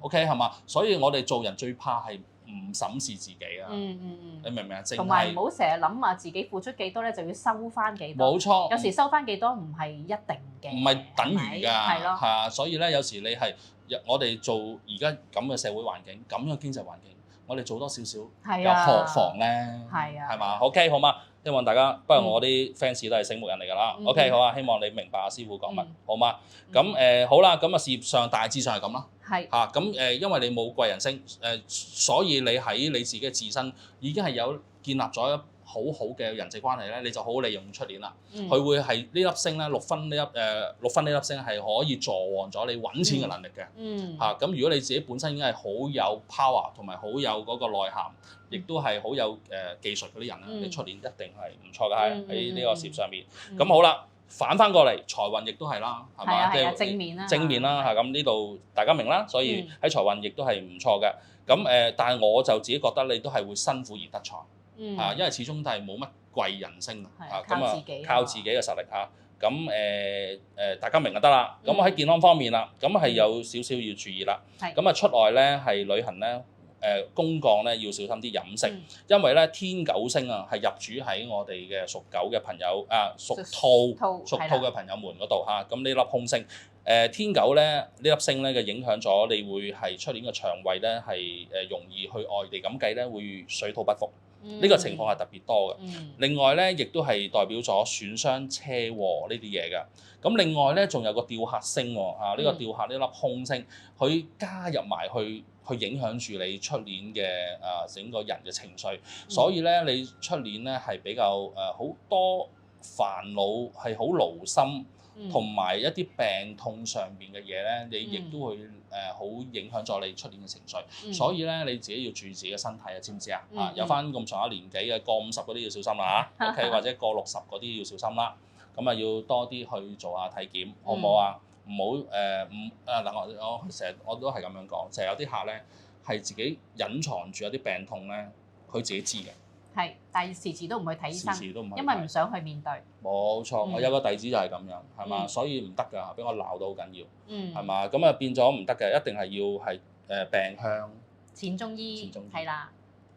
？OK 係嘛？所以我哋做人最怕係唔審視自己啊！你明唔明啊？同埋唔好成日諗話自己付出幾多咧，就要收翻幾多。冇錯，有時收翻幾多唔係一定嘅，唔係等於㗎，係咯，係啊。所以咧，有時你係我哋做而家咁嘅社會環境，咁樣經濟環境，我哋做多少少，又何妨咧？係啊，係嘛？OK 好嘛？希望大家，不過我啲 fans 都係醒目人嚟㗎啦。OK 好啊，希望你明白阿師傅講乜，好嘛？咁好啦，咁啊事業上大致上係咁啦。係嚇咁因為你冇貴人星所以你喺你自己嘅自身已經係有建立咗好好嘅人際關係咧，你就好好利用出年啦。佢會係呢粒星咧6分呢粒星係可以助旺咗你揾錢嘅能力嘅。咁如果你自己本身已經係好有 power 同埋好有嗰個內涵，亦都係好有技術嗰啲人咧，你出年一定係唔錯嘅喺呢個事業上面。咁好啦。反翻過嚟，財運亦都係啦，係嘛？即係正面啦，嚇咁呢度大家明啦，所以喺財運亦都係唔錯嘅。咁但係我就自己覺得你都係會辛苦而得財，因為始終都係冇乜貴人星咁啊，靠自己嘅實力嚇。咁大家明就得啦。咁我喺健康方面啦，咁係有少少要注意啦。咁啊出外咧係旅行咧。公幹咧要小心啲飲食，因為咧天狗星啊係入主喺我哋嘅屬狗嘅朋友屬兔嘅朋友們嗰度嚇，咁呢粒空星天狗咧呢粒星咧嘅影響咗，你會係出年嘅腸胃咧係容易去外地咁計咧會水土不服，呢個情況係特別多嘅。另外咧亦都係代表咗損傷車禍呢啲嘢㗎。咁另外咧仲有個吊客星喎，呢個吊客呢粒空星，佢加入埋去影響住你出年嘅整個人嘅情緒，所以咧你出年咧係比較好多煩惱，係好勞心，同埋一啲病痛上邊嘅嘢咧，你亦都會好影響咗你出年嘅情緒。所以咧你自己要注意自己嘅身體啊，知唔知啊？有翻咁上下年紀嘅過50嗰啲要小心啦嚇，OK 或者過60嗰啲要小心啦。咁啊要多啲去做下體檢，好唔好啊？唔好我成日我都係咁樣講，成日有啲客咧係自己隱藏住有啲病痛咧，佢自己知嘅。係，但係時時都唔去睇醫生，因為唔想去面對。冇錯，我有個弟子就係咁樣，係嘛，所以唔得㗎，俾我鬧到好緊要，係嘛，咁啊變咗唔得嘅，一定係要係病向淺中醫，係啦。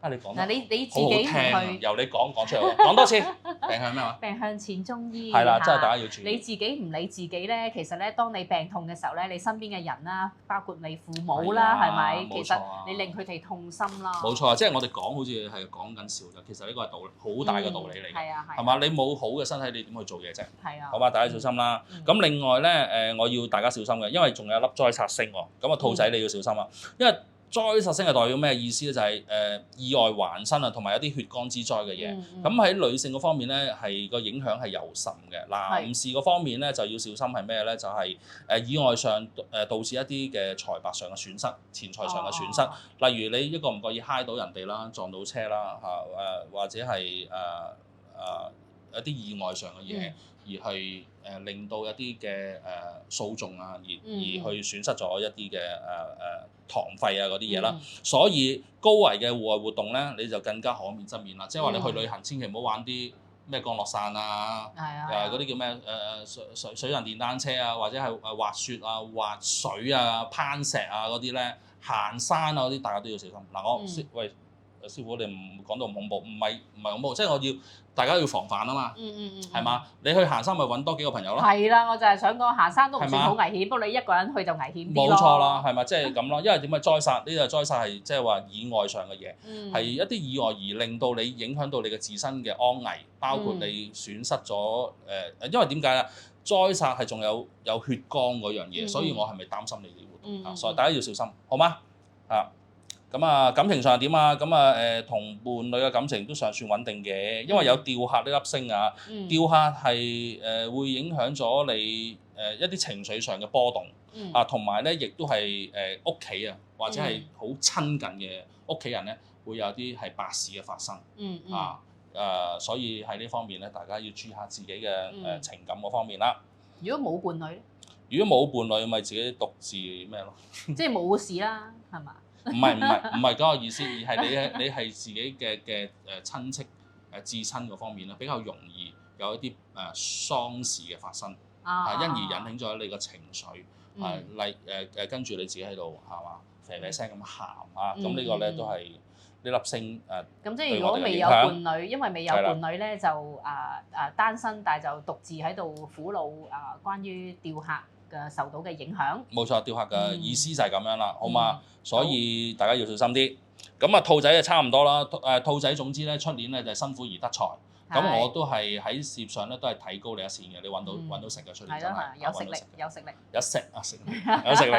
你講嗱，你自己唔去，由你講出嚟，講多次。病向咩話？病向淺中醫。係啦，真係大家要注意。你自己唔理自己咧，其實咧，當你病痛嘅時候咧，你身邊嘅人啦，包括你父母啦，係咪？其實你令佢哋痛心啦。冇錯啊，即係我哋講好似係講緊笑啫，其實呢個係道理，好大嘅道理嚟嘅。係啊，係嘛？你冇好嘅身體，你點去做嘢啫？係啊。好嘛，大家小心啦。咁另外咧，我要大家小心嘅，因為仲有粒災煞星喎。咁啊，兔仔你要小心啊，因為災煞星係代表咩意思咧？就係意外環身啊，同埋一啲血光之災嘅嘢。咁喺女性嗰方面咧，係個影響係尤甚嘅。男士嗰方面咧就要小心係咩咧？就係意外上導致一啲嘅財帛上嘅損失、錢財上嘅損失。例如你一個唔覺意揩到人哋啦，撞到車啦或者係一啲意外上嘅嘢，而係令到一啲嘅訴訟啊，而去損失咗一啲嘅堂費啊嗰啲嘢啦。所以高危嘅戶外活動咧，你就更加可免則免啦。即係話你去旅行，千祈唔好玩啲咩降落傘啊，嗰啲叫咩水上電單車啊，或者係滑雪啊、滑水啊、攀石啊嗰啲咧，行山啊嗰啲，大家都要小心。嗱，喂。師傅，你唔講到咁恐怖，唔係恐怖，即係我要大家要防範啊嘛，係嘛？你去行山咪揾多幾個朋友咯。係啦，我就係想講行山都唔算好危險，不過你一個人去就危險啲咯。冇錯啦，係咪？即係咁咯，因為點解災煞呢個災煞係即係話意外上嘅嘢，係一啲意外而令到你影響到你嘅自身嘅安危，包括你損失咗因為點解咧？災煞係仲有血光嗰樣嘢，所以我係咪擔心你啲活動啊？所以大家要小心，好嗎？咁啊，感情上點啊？咁啊同伴侶嘅感情都尚算穩定嘅，因為有吊客呢粒星啊，吊客係會影響咗你一啲情緒上嘅波動啊，同埋咧亦都係屋企啊，或者係好親近嘅屋企人咧，會有啲係白事嘅發生所以喺呢方面咧，大家要注意下自己嘅情感嗰方面啦。如果冇伴侶咧？如果冇伴侶，咪自己獨自咩咯？即係冇事啦，係嘛？唔係嗰個意思，而係你係自己嘅親戚至親嗰方面咧，比較容易有一啲喪事嘅發生，因而引起咗你個情緒，跟住你自己喺度係嘛啡啡聲咁喊啊，咁呢個咧都係呢粒星咁即係如果未有伴侶，因為未有伴侶咧就單身，但係就獨自喺度苦惱關於吊客嘅受到嘅影響。冇錯，吊客嘅意思就係咁樣啦，好嘛？所以大家要小心啲。咁啊，兔仔就差唔多啦。兔仔總之咧，出年咧就係辛苦而得財。咁我都係喺事業上咧都係睇高你一線嘅。你揾到食嘅出年真係有食力。有食力。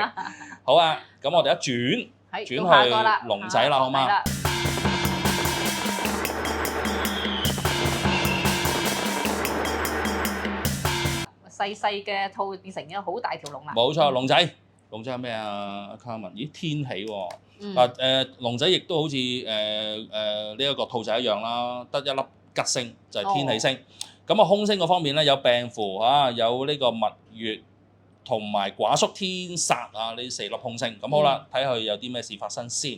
好啊，咁我哋一轉去龍仔啦，好嘛？細細嘅兔變成一個好大條龍啦。冇錯，龍仔係咩啊？卡文，咦，天喜喎。龍仔亦都好似呢一個兔仔一樣啦，得一粒吉星就係天喜星。咁啊，凶星嗰方面咧有病符有呢個蜜月同埋寡宿天煞呢4粒凶星。咁好啦，睇下佢有啲咩事發生先。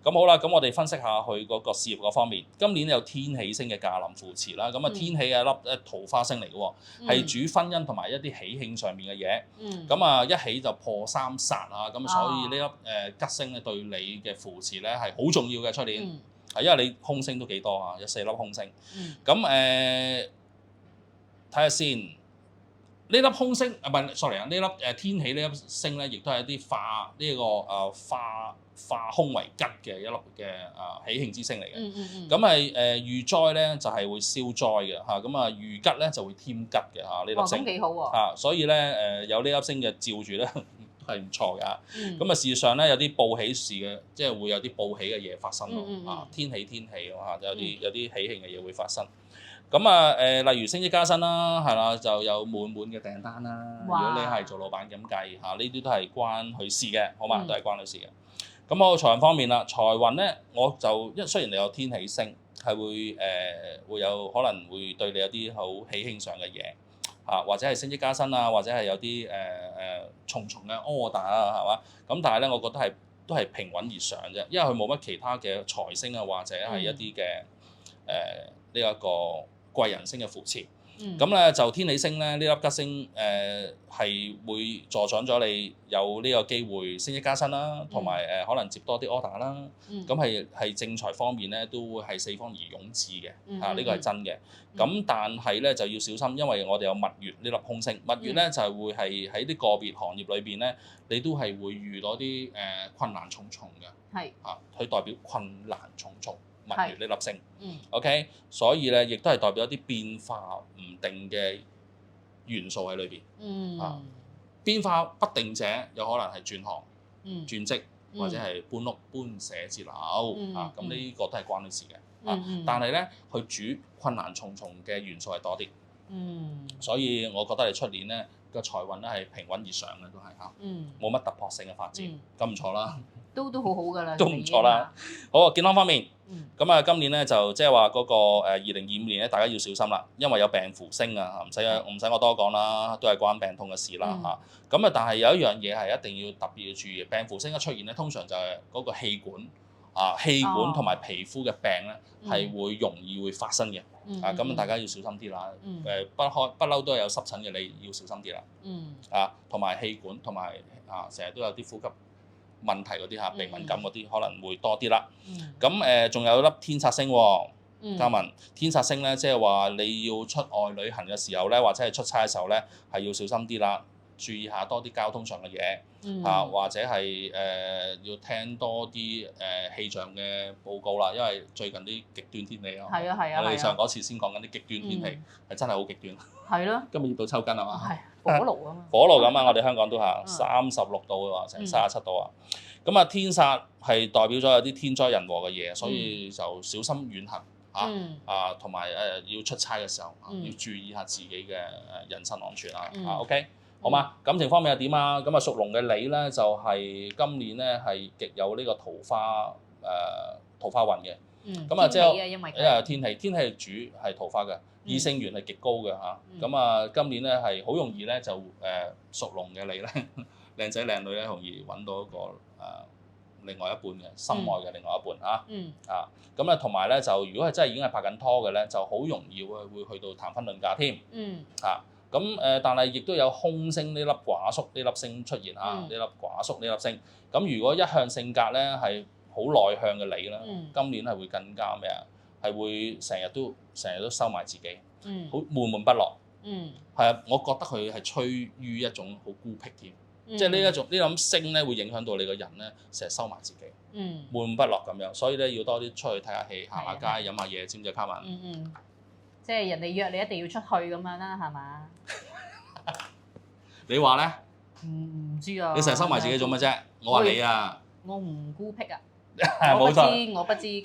咁好啦，咁我哋分析下佢嗰個事業嗰方面。今年有天喜星嘅駕臨扶持啦。咁啊，天喜係一粒桃花星嚟嘅喎，係主婚姻同埋一啲喜慶上面嘅嘢。咁啊，一起就破三煞咁所以呢粒吉星咧對你嘅扶持咧係好重要嘅出年。因為你凶星都幾多有4粒凶星。咁睇下先，呢粒凶星唔係 sorry 呢粒天喜呢粒星咧，亦都係一啲化凶為吉嘅一粒嘅喜慶之星嚟嘅。咁係遇災咧就係會消災嘅咁啊遇吉咧就會添吉嘅呢粒星。咁幾好喎！所以咧有呢粒星嘅照住咧都係唔錯㗎。咁事實上咧有啲報喜事嘅，即係會有啲報喜嘅嘢發生咯。天喜有啲喜慶嘅嘢會發生。咁例如升職加薪啦，係啦，就有滿嘅訂單啦。如果你係做老闆咁計呢啲都係關佢事嘅，好嘛？都係關佢事嘅。咁我財運方面啦，財運咧我就雖然你有天喜星，係會有可能會對你有啲好喜慶上嘅嘢或者係升職加薪或者係有啲重嘅 order 係嘛？咁但係咧，我覺得都係平穩而上啫，因為佢冇乜其他嘅財星或者係一啲嘅呢一個貴人星嘅扶持。咁咧就天喜星咧呢粒吉星係會助長咗你有呢個機會升職加薪啦，同埋可能接多啲 order 啦。咁係正財方面咧都會係4方而湧至嘅呢個係真嘅。咁但係咧就要小心，因為我哋有蜜月呢粒凶星，蜜月咧就係會係喺啲個別行業裏邊咧，你都係會遇到啲困難重重嘅。係佢代表困難重重。蜜月呢粒星，OK， 所以咧亦都係代表一啲變化唔定嘅元素喺裏邊。變化不定者有可能係轉行、轉職或者係搬屋搬寫字樓咁呢個都係關你事嘅。但係咧，佢主困難重重嘅元素係多啲。所以我覺得你出年咧個財運咧係平穩而上嘅，都係嚇。冇乜突破性嘅發展，咁唔錯啦。都好好㗎啦，都唔錯啦。好，健康方面，咁啊今年咧就即係話嗰個2025年咧，大家要小心啦，因為有病符星啊，唔使我多講啦，都係關病痛嘅事啦嚇。咁但係有一樣嘢係一定要特別要注意，病符星一出現咧，通常就係嗰個氣管同埋皮膚嘅病咧係會容易會發生嘅。咁大家要小心啲啦。不嬲都係有濕疹嘅，你要小心啲啦。同埋氣管同埋成日都有啲呼吸問題嗰啲鼻敏感嗰啲可能會多啲啦。咁仲有粒天煞星喎，嘉文。天煞星咧，即係話你要出外旅行嘅時候咧，或者係出差嘅時候咧，係要小心啲啦，注意下多啲交通上嘅嘢或者係要聽多啲氣象嘅報告啦，因為最近啲極端天氣啊，我哋上嗰次先講緊啲極端天氣係真係好極端。係咯，今日熱到抽筋係嘛？係火爐啊嘛。火爐咁啊！我哋香港都係36度啊，成37度啊。咁天煞係代表咗有啲天災人禍嘅嘢，所以就小心遠行同埋要出差嘅時候要注意下自己嘅人身安全OK，好嘛？感情方面係點啊？咁屬龍嘅你咧，就係今年咧係極有呢個桃花運嘅。咁即係因為天氣主係桃花嘅，異性緣係極高嘅嚇。咁今年咧係好容易咧就屬龍嘅你咧，靚仔靚女咧容易揾到一個另外一半嘅心愛嘅另外一半咁同埋咧就如果係真係已經係拍緊拖嘅咧，就好容易會去到談婚論嫁添。但係亦都有空星呢粒寡宿呢粒星出現呢粒寡宿呢粒星。咁如果一向性格咧係好內向嘅你咧，今年係會更加咩啊？係會成日都收埋自己，好悶悶不樂。我覺得佢係趨於一種好孤僻添。即係呢粒星咧，會影響到你個人咧，成日收埋自己，悶不樂咁樣，所以咧要多啲出去睇下戲、行下街、飲下嘢，知唔知卡文？即係人哋約你一定要出去咁樣啦，係嘛？你話咧？唔知啊。你成日收埋自己做乜啫？我話你啊。我唔孤僻啊。冇錯。我不知幾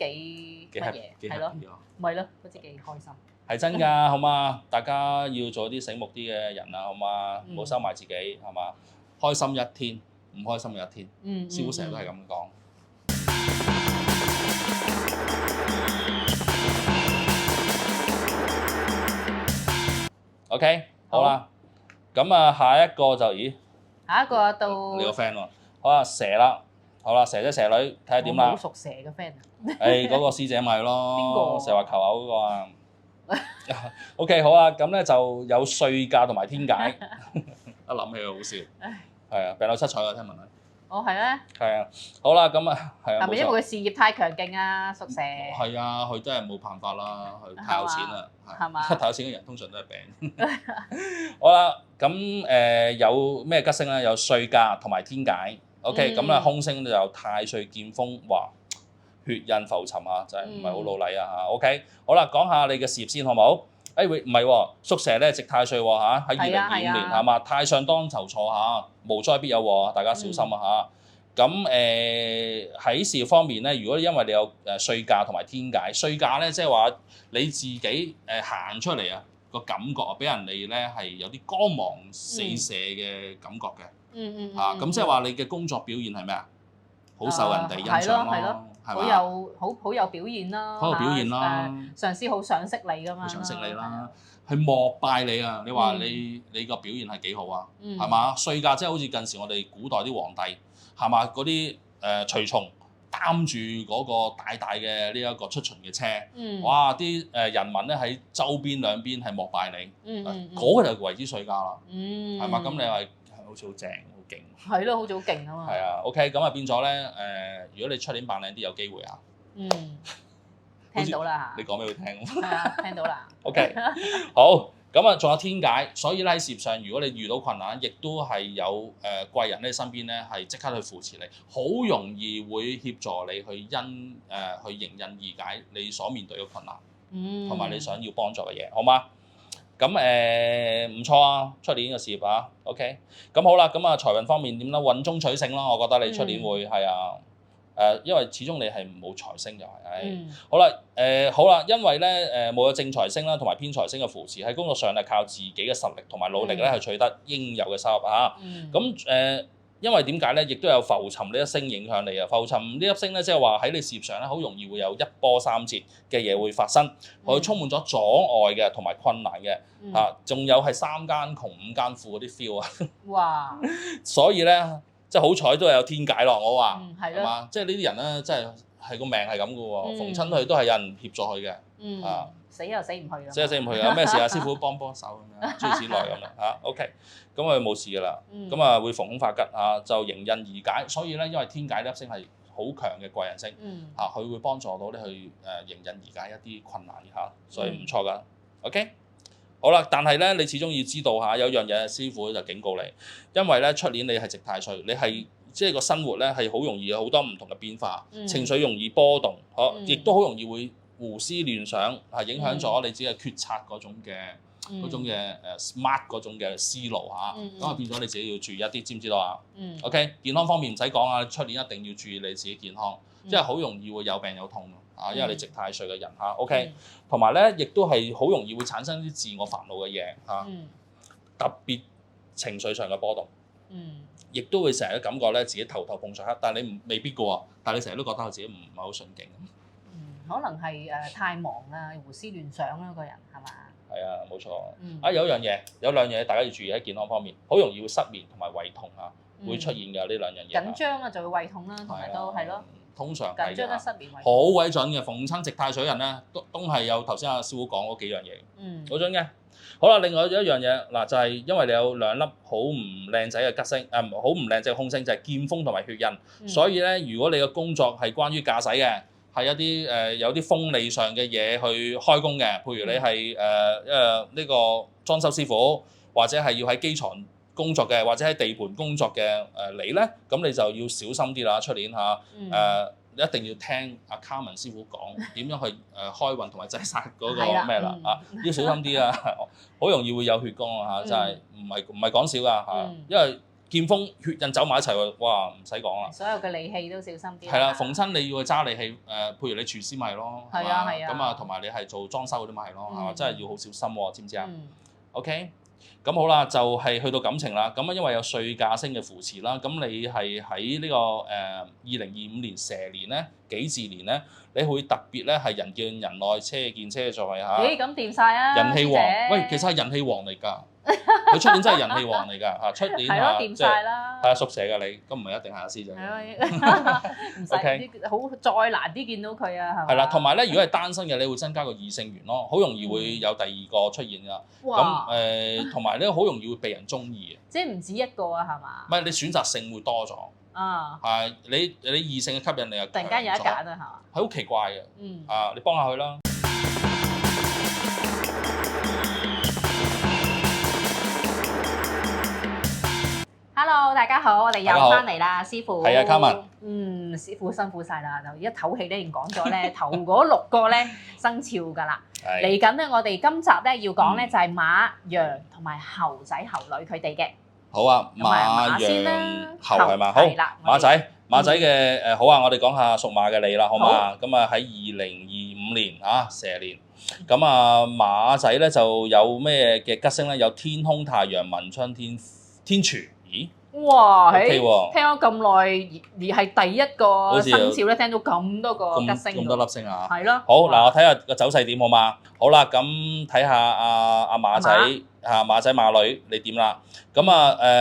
乜嘢，係咯，咪咯，不知幾開心。係真㗎，好嘛？大家要做啲醒目啲嘅人啊，好嘛？唔好收埋自己，係嘛？開心一天，唔開心嘅一天。師傅成日都係咁講。OK， 好啦。咁下一個就下一個到你個 friend 喎。好啊，蛇啦。好啦，蛇仔蛇女睇下點啦。我冇屬蛇嘅 friend 啊。嗰個師姐咪咯。邊個？成日話求偶嗰個啊。OK， 好啊。咁咧就有歲駕同埋天解。一諗起佢好笑。係啊，病到七彩啊！聽聞啊。係咩？係啊，好啦，咁係啊。係咪因為佢事業太強勁啊？屬蛇。係啊，佢真係冇辦法啦，佢太有錢啦。係嘛？太有錢嘅人通常都係病。好啦，咁有咩吉星咧？有歲駕同埋天解。OK，咁空星就有太歲劍鋒，哇，血印浮沉啊，真係唔係好老禮啊嚇。OK，好啦，講下你嘅事業先好唔好？唔係喎，屬蛇咧值太歲喎喺2025年係嘛？太上當頭坐無災必有禍，大家小心啊嚇。咁喺事業方面咧，如果因為你有歲駕同埋天解，歲駕咧即係話你自己行出嚟啊個感覺啊，俾人哋咧係有啲光芒四射嘅感覺嘅。咁即係話你嘅工作表現係咩啊？好受人哋欣賞咯，係嘛？好有表現啦，好有表現啦，上司好賞識你噶嘛，好賞識你啦，去膜拜你啊！你話你個表現係幾好啊？係嘛？歲駕即係好似近時我哋古代啲皇帝係嘛？嗰啲隨從擔住嗰個大大嘅呢一個出巡嘅車，哇！啲人民咧喺周邊兩邊係膜拜你，嗰個就為之歲駕啦，係嘛？咁你話好似好正好勁，係咯，好似好勁啊嘛。係啊 ，OK， 咁變咗咧如果你出年扮靚啲有機會啊。聽到啦。你講俾佢聽。係啊，聽到啦。OK， 好，咁仲有天解，所以咧喺事業上，如果你遇到困難，亦都係有貴人喺你身邊咧，係即刻去扶持你，好容易會協助你去迎刃而解你所面對嘅困難，同埋你想要幫助嘅嘢，好嗎？咁唔錯啊，出年嘅事業啊 ，OK。咁好啦，咁啊財運方面點咧？穩中取勝咯，我覺得你出年會係啊。因為始終你係冇財星就係，好啦，好啦，因為咧冇咗正財星啦，同埋偏財星嘅扶持，喺工作上係靠自己嘅實力同埋努力咧，去取得應有嘅收入嚇。咁因為點解咧？亦都有浮沉呢一星影響你啊！浮沉呢一星咧，即係話喺你事業上咧，好容易會有一波三折嘅嘢會發生，佢充滿咗阻礙嘅同埋困難嘅嚇，仲有係三間窮五間富嗰啲 feel 啊！哇！所以咧。即係好彩都係有天解咯，我話係嘛？即係呢啲人咧，真係個命係咁嘅喎，逢親佢都係有人協助佢嘅，死又死唔去啊！死又死唔去啊！咩事啊？師傅幫手咁樣，諸如此類咁啦嚇。OK，咁佢冇事㗎啦，咁啊會逢凶化吉嚇，就迎刃而解。所以咧，因為天解呢粒星係好強嘅貴人星嚇，佢會幫助到你去迎刃而解一啲困難嚇，所以唔錯㗎。OK。好啦，但係咧，你始終要知道嚇，有樣嘢師傅就警告你，因為咧出年你係值太歲，你係即係個生活咧係好容易有好多唔同嘅變化，情緒容易波動，亦都好容易會胡思亂想，係影響咗你自己嘅決策嗰種嘅smart 嗰種嘅思路嚇，咁啊變咗你自己要注意一啲，知唔知道啊？OK， 健康方面唔使講啊，出年一定要注意你自己健康，即係好容易會有病有痛。因為你值太歲嘅人嚇 ，OK， 同埋咧，亦都係好容易會產生啲自我煩惱嘅嘢嚇，特別情緒上嘅波動，亦都會成日感覺咧自己頭碰上黑，但係你未必嘅喎，但係你成日都覺得自己唔係好順境。可能係太忙啦，胡思亂想啦，個人係嘛？係啊，冇錯。有兩樣嘢大家要注意喺健康方面，好容易會失眠同埋胃痛嚇，會出現嘅呢兩樣嘢。緊張啊，就會胃痛啦，同埋都係咯。通常緊張得失眠，好鬼準嘅，逢親值太歲人咧，都係有頭先阿師傅講嗰幾樣嘢，好準嘅。好啦，另外一樣嘢嗱，就係因為你有兩粒好唔靚仔嘅吉星，好唔靚仔嘅凶星，就係劍鋒同埋血印，所以咧，如果你嘅工作係關於駕駛嘅，係一啲有啲風利上嘅嘢去開工嘅，譬如你係呢個裝修師傅，或者係要喺機床工作嘅，或者喺地盤工作嘅你咧，咁你就要小心啲啦。出年嚇一定要聽阿卡文師傅講點樣去開運同埋制殺嗰個咩啦要小心啲啊！好容易會有血光啊嚇，真係唔係講笑㗎嚇，因為劍鋒血印走埋一齊喎，哇唔使講啦。所有嘅利器都小心啲。係啦，逢親你要去揸利器譬如你廚師咪係咯，係啊，咁啊同埋你係做裝修嗰啲咪係咯，係嘛？真係要好小心喎，知唔知啊？OK。咁好啦，就係去到感情啦。咁因為有歲駕星嘅扶持啦，咁你係喺呢個2025年蛇年咧，己巳年咧，你會特別咧係人見人愛，車見車載嚇。咦？咁掂晒啊！人氣王，喂，其實係人氣王嚟㗎。佢出年真係人氣王嚟㗎嚇，出年嚇即係係啊屬蛇㗎你，咁唔係一定係阿師姐。唔使啲好再難啲見到佢啊，係嘛？係啦，同埋咧，如果係單身嘅，你會增加個異性緣咯，好容易會有第二個出現㗎。咁同埋咧，好容易會被人中意嘅。即係唔止一個啊，係嘛？唔係你選擇性會多咗。係你異性嘅吸引力又突然間有得揀啊，係嘛？係好奇怪嘅。你幫下佢啦。Hello， 大家好，我哋又翻嚟啦，師傅。係啊，卡文。師傅辛苦晒啦，就一唞氣咧，已經講咗咧，頭嗰6個咧生肖㗎啦。嚟緊咧，我哋今集咧要講咧就係馬、羊同埋猴仔、猴女佢哋嘅。好啊，馬先啦，猴係嘛？好，馬仔嘅好啊，我哋講下屬馬嘅你啦，好嘛？咁啊喺2025年蛇年，咁啊馬仔咧就有咩嘅吉星咧？有天空、太陽、文昌、天廚。咦？哇！聽咗咁耐，而係第一個生肖咧，聽到咁多個吉星，咁多粒星啊！係咯。好嗱，我睇下個走勢點好嘛？好啦，咁睇下阿馬仔馬仔馬女你點啦？咁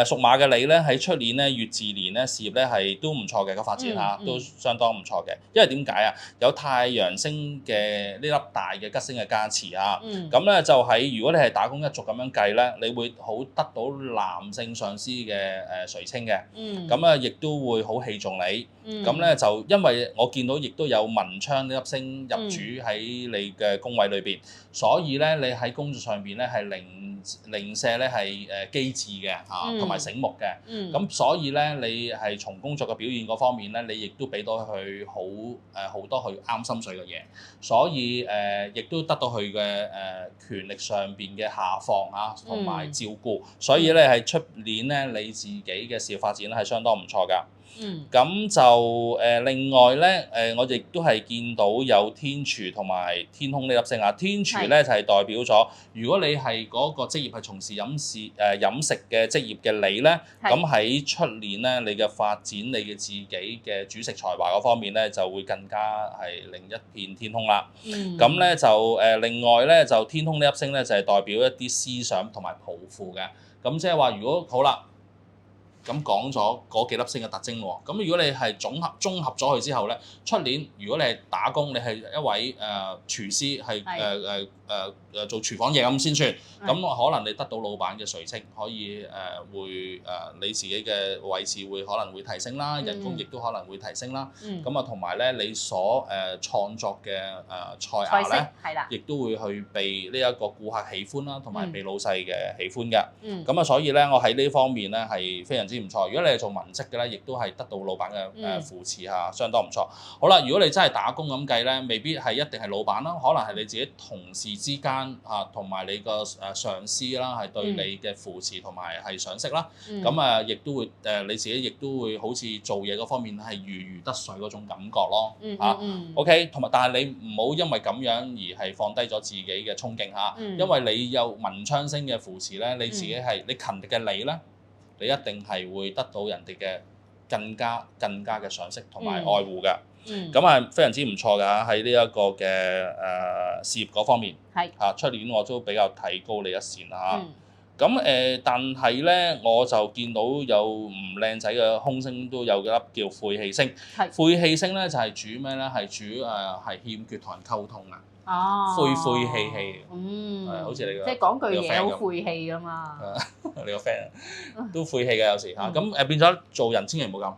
屬馬嘅你咧喺出年咧乙巳年咧事業咧係都唔錯嘅個發展嚇，都相當唔錯嘅。因為點解啊？有太陽星嘅呢粒大嘅吉星嘅加持啊，咁咧就喺如果你係打工一族咁樣計咧，你會好得到男性上司嘅垂青嘅，咁亦都會好器重你。咁咧就因為我見到亦都有文昌呢粒星入主喺你嘅宮位裏邊，所以咧你喺工作上邊咧係零舍咧係機智嘅嚇，同埋醒目嘅。咁所以咧，你係從工作嘅表現嗰方面咧，你亦都俾到佢好多佢啱心水嘅嘢，所以亦都得到佢嘅權力上邊嘅下放啊，同埋照顧。所以咧係出年咧你自己嘅事業發展咧係相當唔錯㗎。咁就另外咧我亦都係見到有天廚同埋天空呢粒星啊。天廚咧就係代表咗，如果你係嗰個職業係從事飲食嘅職業嘅你咧，咁喺出年咧你嘅發展，你嘅自己嘅煮食才華嗰方面咧就會更加係另一片天空啦。咁咧就另外咧就天空呢粒星咧就係代表一啲思想同埋抱負嘅。咁即係話如果好啦。咁講咗嗰幾粒星嘅特徵喎，咁如果你係綜合咗佢之後咧，出年如果你係打工，你係一位廚師，係做廚房嘢咁先算，咁可能你得到老闆嘅垂青，可以會你自己嘅位置會可能會提升啦，人工亦都可能會提升啦。咁啊同埋咧，你所創作嘅菜肴咧，亦都會去被呢一個顧客喜歡啦，同埋被老細嘅喜歡嘅。咁啊，所以咧，我喺呢方面咧係非常之唔錯。如果你係做文職嘅咧，亦都係得到老闆嘅扶持嚇，相當唔錯。好啦，如果你真係打工咁計咧，未必係一定係老闆啦，可能係你自己同事之間嚇，同埋你個上司啦，係對你嘅扶持同埋係賞識啦。咁啊，亦都會你自己亦都會好似做嘢嗰方面係如魚得水嗰種感覺咯嚇。OK， 同埋但係你唔好因為咁樣而係放低咗自己嘅衝勁嚇，因為你有文昌星嘅扶持咧，你自己係你勤力嘅你咧，你一定係會得到人哋嘅更加嘅賞識同埋愛護嘅。咁係非常之唔錯㗎喺呢一個嘅事業嗰方面。嚇，出年我都比較提高你一線啦嚇。咁但係咧，我就見到有唔靚仔嘅空星都有一粒叫晦氣星。晦氣星咧就係主咩咧？係主係欠缺同人溝通啊。晦氣。好似你個即係講句嘢好晦氣㗎嘛。你個 friend 都晦氣嘅有時嚇。咁變咗做人千祈唔好咁。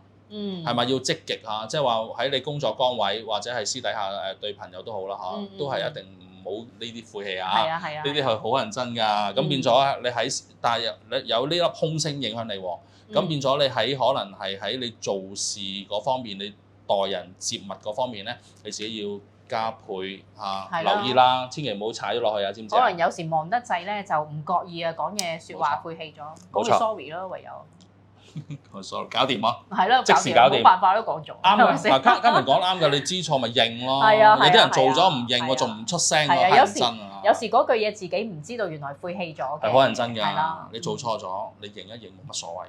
係咪要積極嚇？即係話喺你工作崗位或者係私底下對朋友都好啦嚇，都係一定唔好呢啲晦氣啊！呢啲係好人憎㗎。咁變咗你喺，但係有呢粒空星影響你喎。咁變咗你喺可能係喺你做事嗰方面，你待人接物嗰方面咧，你自己要加倍留意啦，千祈唔好踩咗落去啊！知唔知？可能有時忙得滯咧，就唔覺意啊，講嘢説話晦氣咗，講句 sorry 咯，唯有。搞掂咯，係咯，即時搞掂，冇辦法都講咗。啱啊！嗱，嘉文講啱㗎，你知錯咪認咯。有啲人做咗唔認，我仲唔出聲，係人憎啊！有時嗰句嘢自己唔知道，原來晦氣咗。係好人憎㗎，你做錯咗，你認一認冇乜所謂。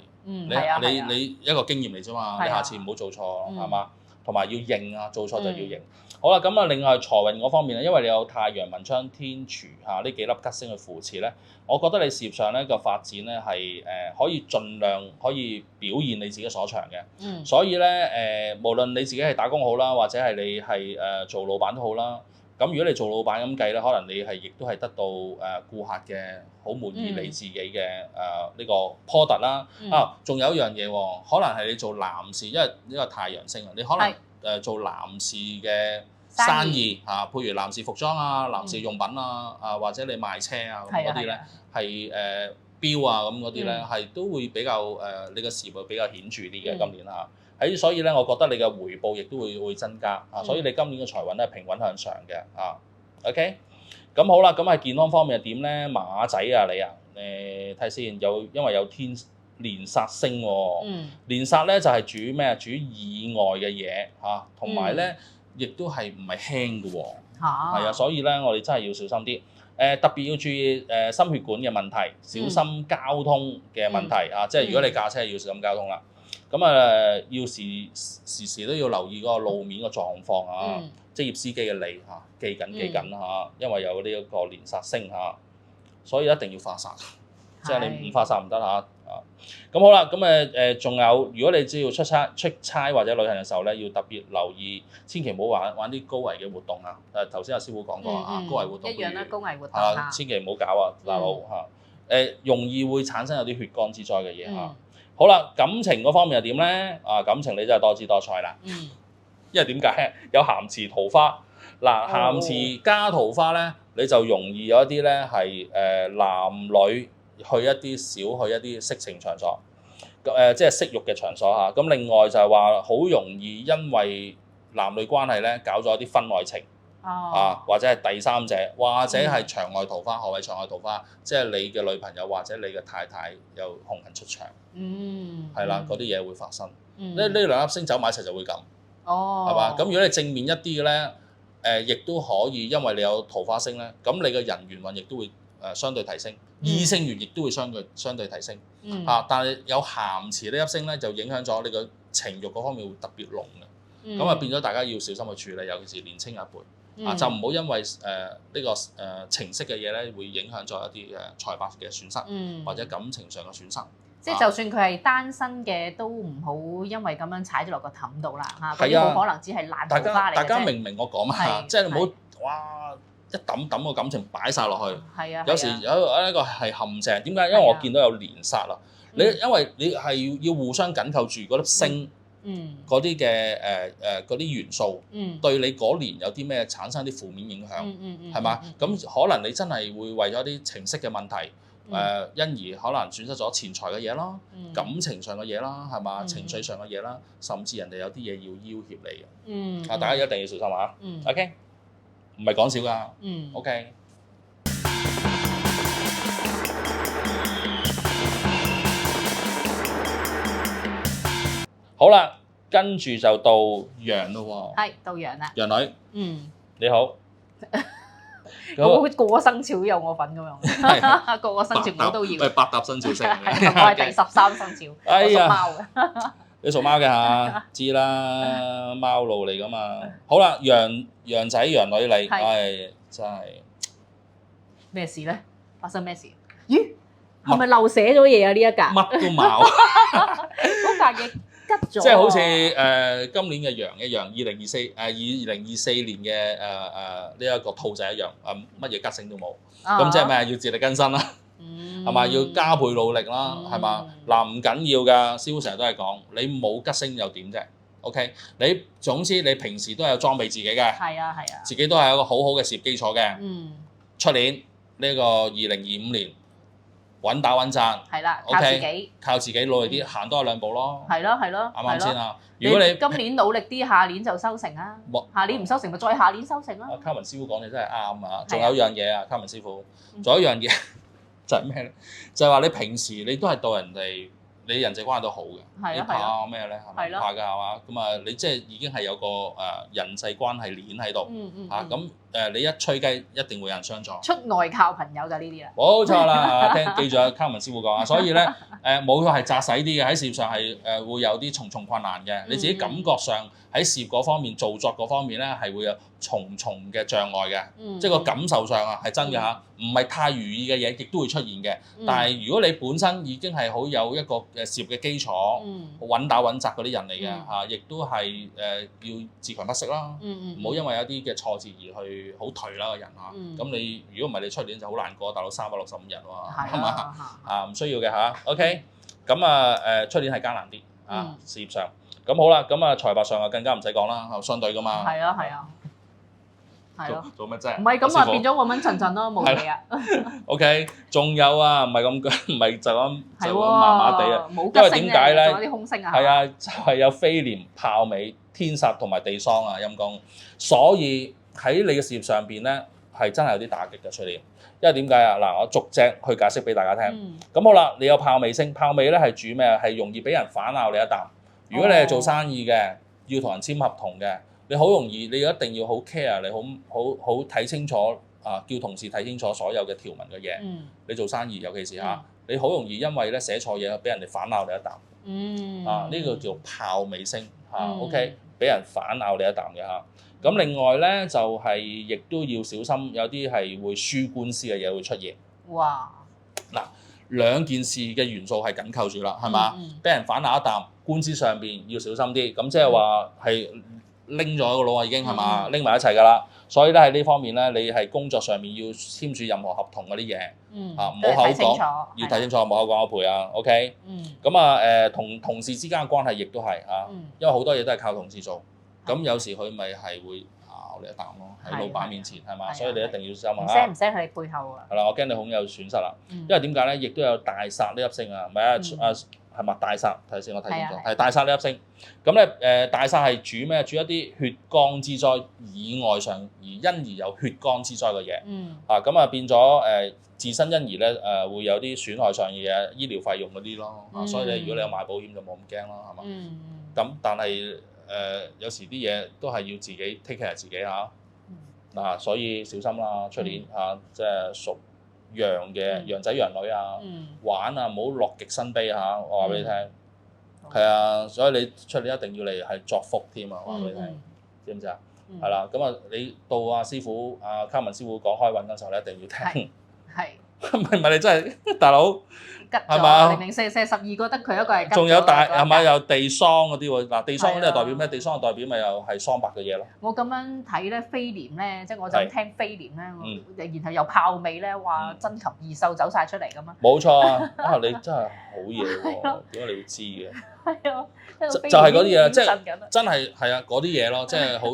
你一個經驗嚟啫嘛，你下次唔好做錯，係嘛？同埋要認啊，做錯就要認。好啦，咁啊，另外財運嗰方面咧，因為你有太陽、文昌、天廚呢幾粒吉星去扶持咧，我覺得你事業上咧個發展咧係可以盡量可以表現你自己所長嘅。所以咧無論你自己係打工好啦，或者係你係做老闆都好啦。咁如果你做老闆咁計咧，可能你係亦都係得到顧客嘅好滿意你自己嘅呢個 product 啦。仲有一樣嘢喎，可能係你做男士，因為呢個太陽星啊，你可能做男士嘅生意嚇，譬如男士服裝啊、男士用品啊，或者你賣車啊咁嗰啲咧，係錶啊咁嗰啲咧，係都會比較你個事業比較顯著啲嘅今年嚇。所以咧，我覺得你嘅回報亦都會增加啊，所以你今年嘅財運咧平穩向上嘅啊。OK， 咁好啦，咁喺健康方面係點咧？馬仔啊，你啊，睇先，因為有連煞星喎。連煞咧就係主咩啊？主意外嘅嘢嚇，同埋咧亦都係唔係輕嘅喎。係啊，所以咧我哋真係要小心啲。特別要注意心血管嘅問題，小心交通嘅問題啊！即係如果你駕車要小心交通啦。咁要時時都要留意嗰個路面嘅狀況啊！職業司機嘅你嚇，記緊嚇，因為有呢一個連煞星嚇，所以一定要化煞，即係你唔化煞唔得嚇。咁好啦，咁仲有，如果你只要出差或者旅行嘅時候咧，要特別留意，千祈唔好玩啲高危嘅活動啊！頭先阿師傅講過高危活動一樣啦，高危活動千祈唔好搞啊，大佬嚇！容易會產生有啲血光之災嘅嘢嚇。好啦，感情嗰方面又點咧？感情你真係多姿多彩啦。因為點解？有咸池桃花。嗱，咸池加桃花咧，你就容易有一啲咧係男女去一啲少去一啲色情場所，即係色慾嘅場所嚇。咁另外就係話好容易因為男女關係咧搞咗一啲婚外情。或者係第三者，或者係場外桃花。何謂場外桃花？即係你嘅女朋友或者你嘅太太有紅人出場，係啦，嗰啲嘢會發生。呢兩粒星走埋一齊就會咁，係嘛？咁如果你正面一啲嘅咧，亦都可以，因為你有桃花星咧，咁你嘅人緣運亦都會相對提升，異性緣亦都會相對提升。但係有咸池呢粒星咧，就影響咗你個情慾嗰方面會特別濃嘅，咁變咗大家要小心去處理，尤其是年青一輩。就唔好因為呢個情色嘅嘢咧，會影響咗一啲財帛嘅損失，或者感情上嘅損失。即係就算佢係單身嘅，都唔好因為咁樣踩咗落個氹度啦嚇。嗰啲好可能只係爛桃花嚟嘅啫。大家明唔明我講乜？即係唔好哇一抌個感情擺晒落去。有時有一個係陷阱。點解？因為我見到有連殺啦。因為你係要互相緊扣住嗰粒星。嗰啲嘅嗰啲元素，對你嗰年有啲咩產生啲負面影響，係嘛？咁可能你真係會為咗啲情色嘅問題，因而可能損失咗錢財嘅嘢啦，感情上嘅嘢啦，係嘛？情緒上嘅嘢啦，甚至人哋有啲嘢要要挾你嘅，大家一定要小心嚇。OK， 唔係講笑㗎。OK。好啦，跟住就到羊咯喎。係到羊啦。羊女，你好。個個生肖都有我份咁樣，個個生肖我都要。係百搭生肖星。我係第13生肖，我屬貓嘅。你屬貓嘅嚇，知啦，貓路嚟噶嘛。好啦，羊仔羊女你，真係咩事咧？發生咩事？咦？係咪漏寫咗嘢啊？呢一格乜都冇。嗰格嘢。即係好似今年嘅羊一樣，2024年嘅呢一個兔仔一樣，乜嘢吉星都冇，咁即係咩？要自力更生啦，係嘛？要加倍努力啦，係嘛？嗱，唔緊要㗎，師傅成日都係講，你冇吉星又點啫 ？OK， 你總之你平時都係有裝備自己嘅，係啊，自己都係有一個好好嘅事業基礎嘅。出年呢個2025年。穩打穩賺，係啦，靠自己努力啲，行多一兩步咯。係咯，啱啱先啊？如果你今年努力啲，下年就收成啦。下年唔收成，咪再下年收成啦。卡文師傅講嘢真係啱啊！仲有一樣嘢啊，卡文師傅，仲有一樣嘢就係咩咧？就係話你平時你都係對人哋，你人際關係都好嘅，你怕咩咧？係咪怕㗎？係嘛？咁啊，你即係已經係有個人際關係鏈喺度嚇，咁你一吹雞一定會有人相助。出外靠朋友就呢啲啦。冇錯啦，記住阿卡文師傅講啊，所以咧冇錯係紮實啲嘅，喺事業上係會有啲重重困難嘅，你自己感覺上喺事業嗰方面造作嗰方面咧係會有重重嘅障礙嘅，即係個感受上啊係真嘅嚇，唔係太如意嘅嘢亦都會出現嘅。但係如果你本身已經係好有一個事業嘅基礎，穩打穩紮嗰啲人嚟嘅嚇，亦都係要自強不息啦，唔好因為一啲嘅挫折而去好頹啦個人嚇。咁你如果唔係你出年就好難過，大佬365日喎，係嘛？唔需要嘅嚇。OK， 咁出年係艱難啲啊，事業上。咁好啦，咁財帛上更加唔使講啦，相對噶嘛。係啊。做乜啫？唔係咁變咗穩穩陣陣咯，冇嘢啊。OK， 仲有啊，唔係就咁麻麻地啊。因為點解咧？仲有啲空星啊。係啊，就係有飛廉、豹尾、天煞同埋地喪啊，陰公。所以喺你嘅事業上邊咧，係真係有啲打擊嘅出年。因為點解啊？嗱，我逐隻去解釋俾大家聽。咁好啦，你有豹尾星，豹尾咧係主咩啊？係容易俾人反咬你一啖。如果你係做生意嘅，要同人簽合同嘅，你好容易，你一定要好 care，你好睇清楚叫同事睇清楚所有嘅條文嘅嘢。你做生意，尤其是你好容易因為咧寫錯嘢，俾人哋反咬你一啖。呢個叫豹尾星OK， 俾人反咬你一啖嘅嚇。咁另外咧就係亦都要小心，有啲係會輸官司嘅嘢會出現。哇！嗱，兩件事嘅元素係緊扣住啦，係嘛？俾人反咬一啖。官司上邊要小心啲，咁即係話係拎咗個腦啊，已經係嘛，拎埋一齊㗎啦。所以咧喺呢方面咧，你係工作上面要簽署任何合同嗰啲嘢，唔好口講，要睇清楚，唔好口講我賠啊。OK，咁同同事之間嘅關係亦都係因為好多嘢都係靠同事做，咁有時佢咪係會咬你一啖咯，喺老闆面前係嘛，所以你一定要小心唔聲唔聲喺你背後啊。係啦，我驚你好有損失啦，因為點解咧？亦都有大煞呢粒星啊，唔係係咪大煞？睇先，我睇清楚，係大煞呢粒星。咁咧大煞係主咩？主一啲血光之災以外上而因而有血光之災嘅嘢。咁啊變咗自身因而咧會有啲損害上嘅嘢，醫療費用嗰啲咯。所以如果你有買保險就冇咁驚咯，係嘛？咁但係有時啲嘢都係要自己 take care 自己嚇。所以小心啦，出年即係屬羊嘅羊仔羊女啊，玩啊，唔好樂極生悲嚇！我話俾你聽，係啊，所以你出年一定要嚟係作福添啊！我話俾你聽，知唔知啊？係啦，咁啊，你到阿師傅阿卡文師傅講開運嗰時候，你一定要聽。係。唔係你真係大佬，係嘛？00442個得佢一個係吉咗。仲有係咪有地喪嗰啲喎？嗱，地喪嗰啲係代表咩？地喪係代表咪又係喪白嘅嘢咯。我咁樣睇咧，飛廉咧，即係我就聽飛廉咧，然後又炮尾咧，話珍禽異獸走晒出嚟咁啊！冇錯啊！你真係好嘢喎，點解你會知嘅？係啊，就係嗰啲嘢，即係真係啊嗰啲嘢咯，即係好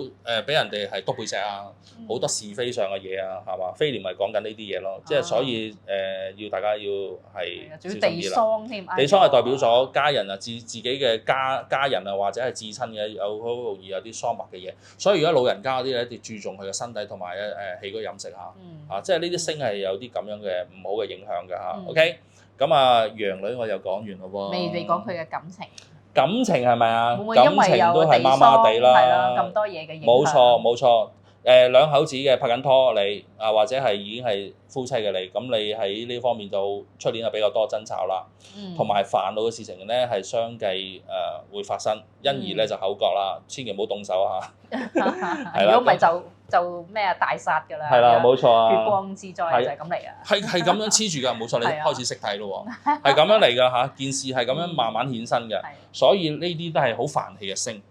俾人哋係篤背脊啊，好多是非上嘅嘢啊，係嘛？飛廉咪講緊呢啲嘢咯，即係所以要大家要係小心啲啦。地喪添，地喪係代表咗家人啊，自己嘅家人啊，或者係至親嘅有好容易有啲喪白嘅嘢，所以如果老人家嗰啲咧，一定要注重佢嘅身體同埋起居飲食嚇，即係呢啲星係有啲咁樣嘅唔好嘅影響㗎嚇。OK。咁啊，羊女我又講完咯喎。未講佢嘅感情。感情係咪啊？感情都係麻麻地啦。係啦，咁多嘢嘅影響。冇錯。兩口子嘅拍緊拖你或者係已經係夫妻嘅你，咁你喺呢方面就出年就比較多爭吵啦，同埋煩惱嘅事情咧係相繼會發生，因而咧就口角啦，千祈唔好動手嚇。係啦。如果唔係就咩啊大殺㗎啦。係啦，冇錯啊。血光之災就係咁嚟啊。係咁樣黐住㗎，冇錯，你開始識睇咯喎。係咁樣嚟㗎嚇，件事係咁樣慢慢衍生嘅，所以呢啲都係好煩氣嘅星。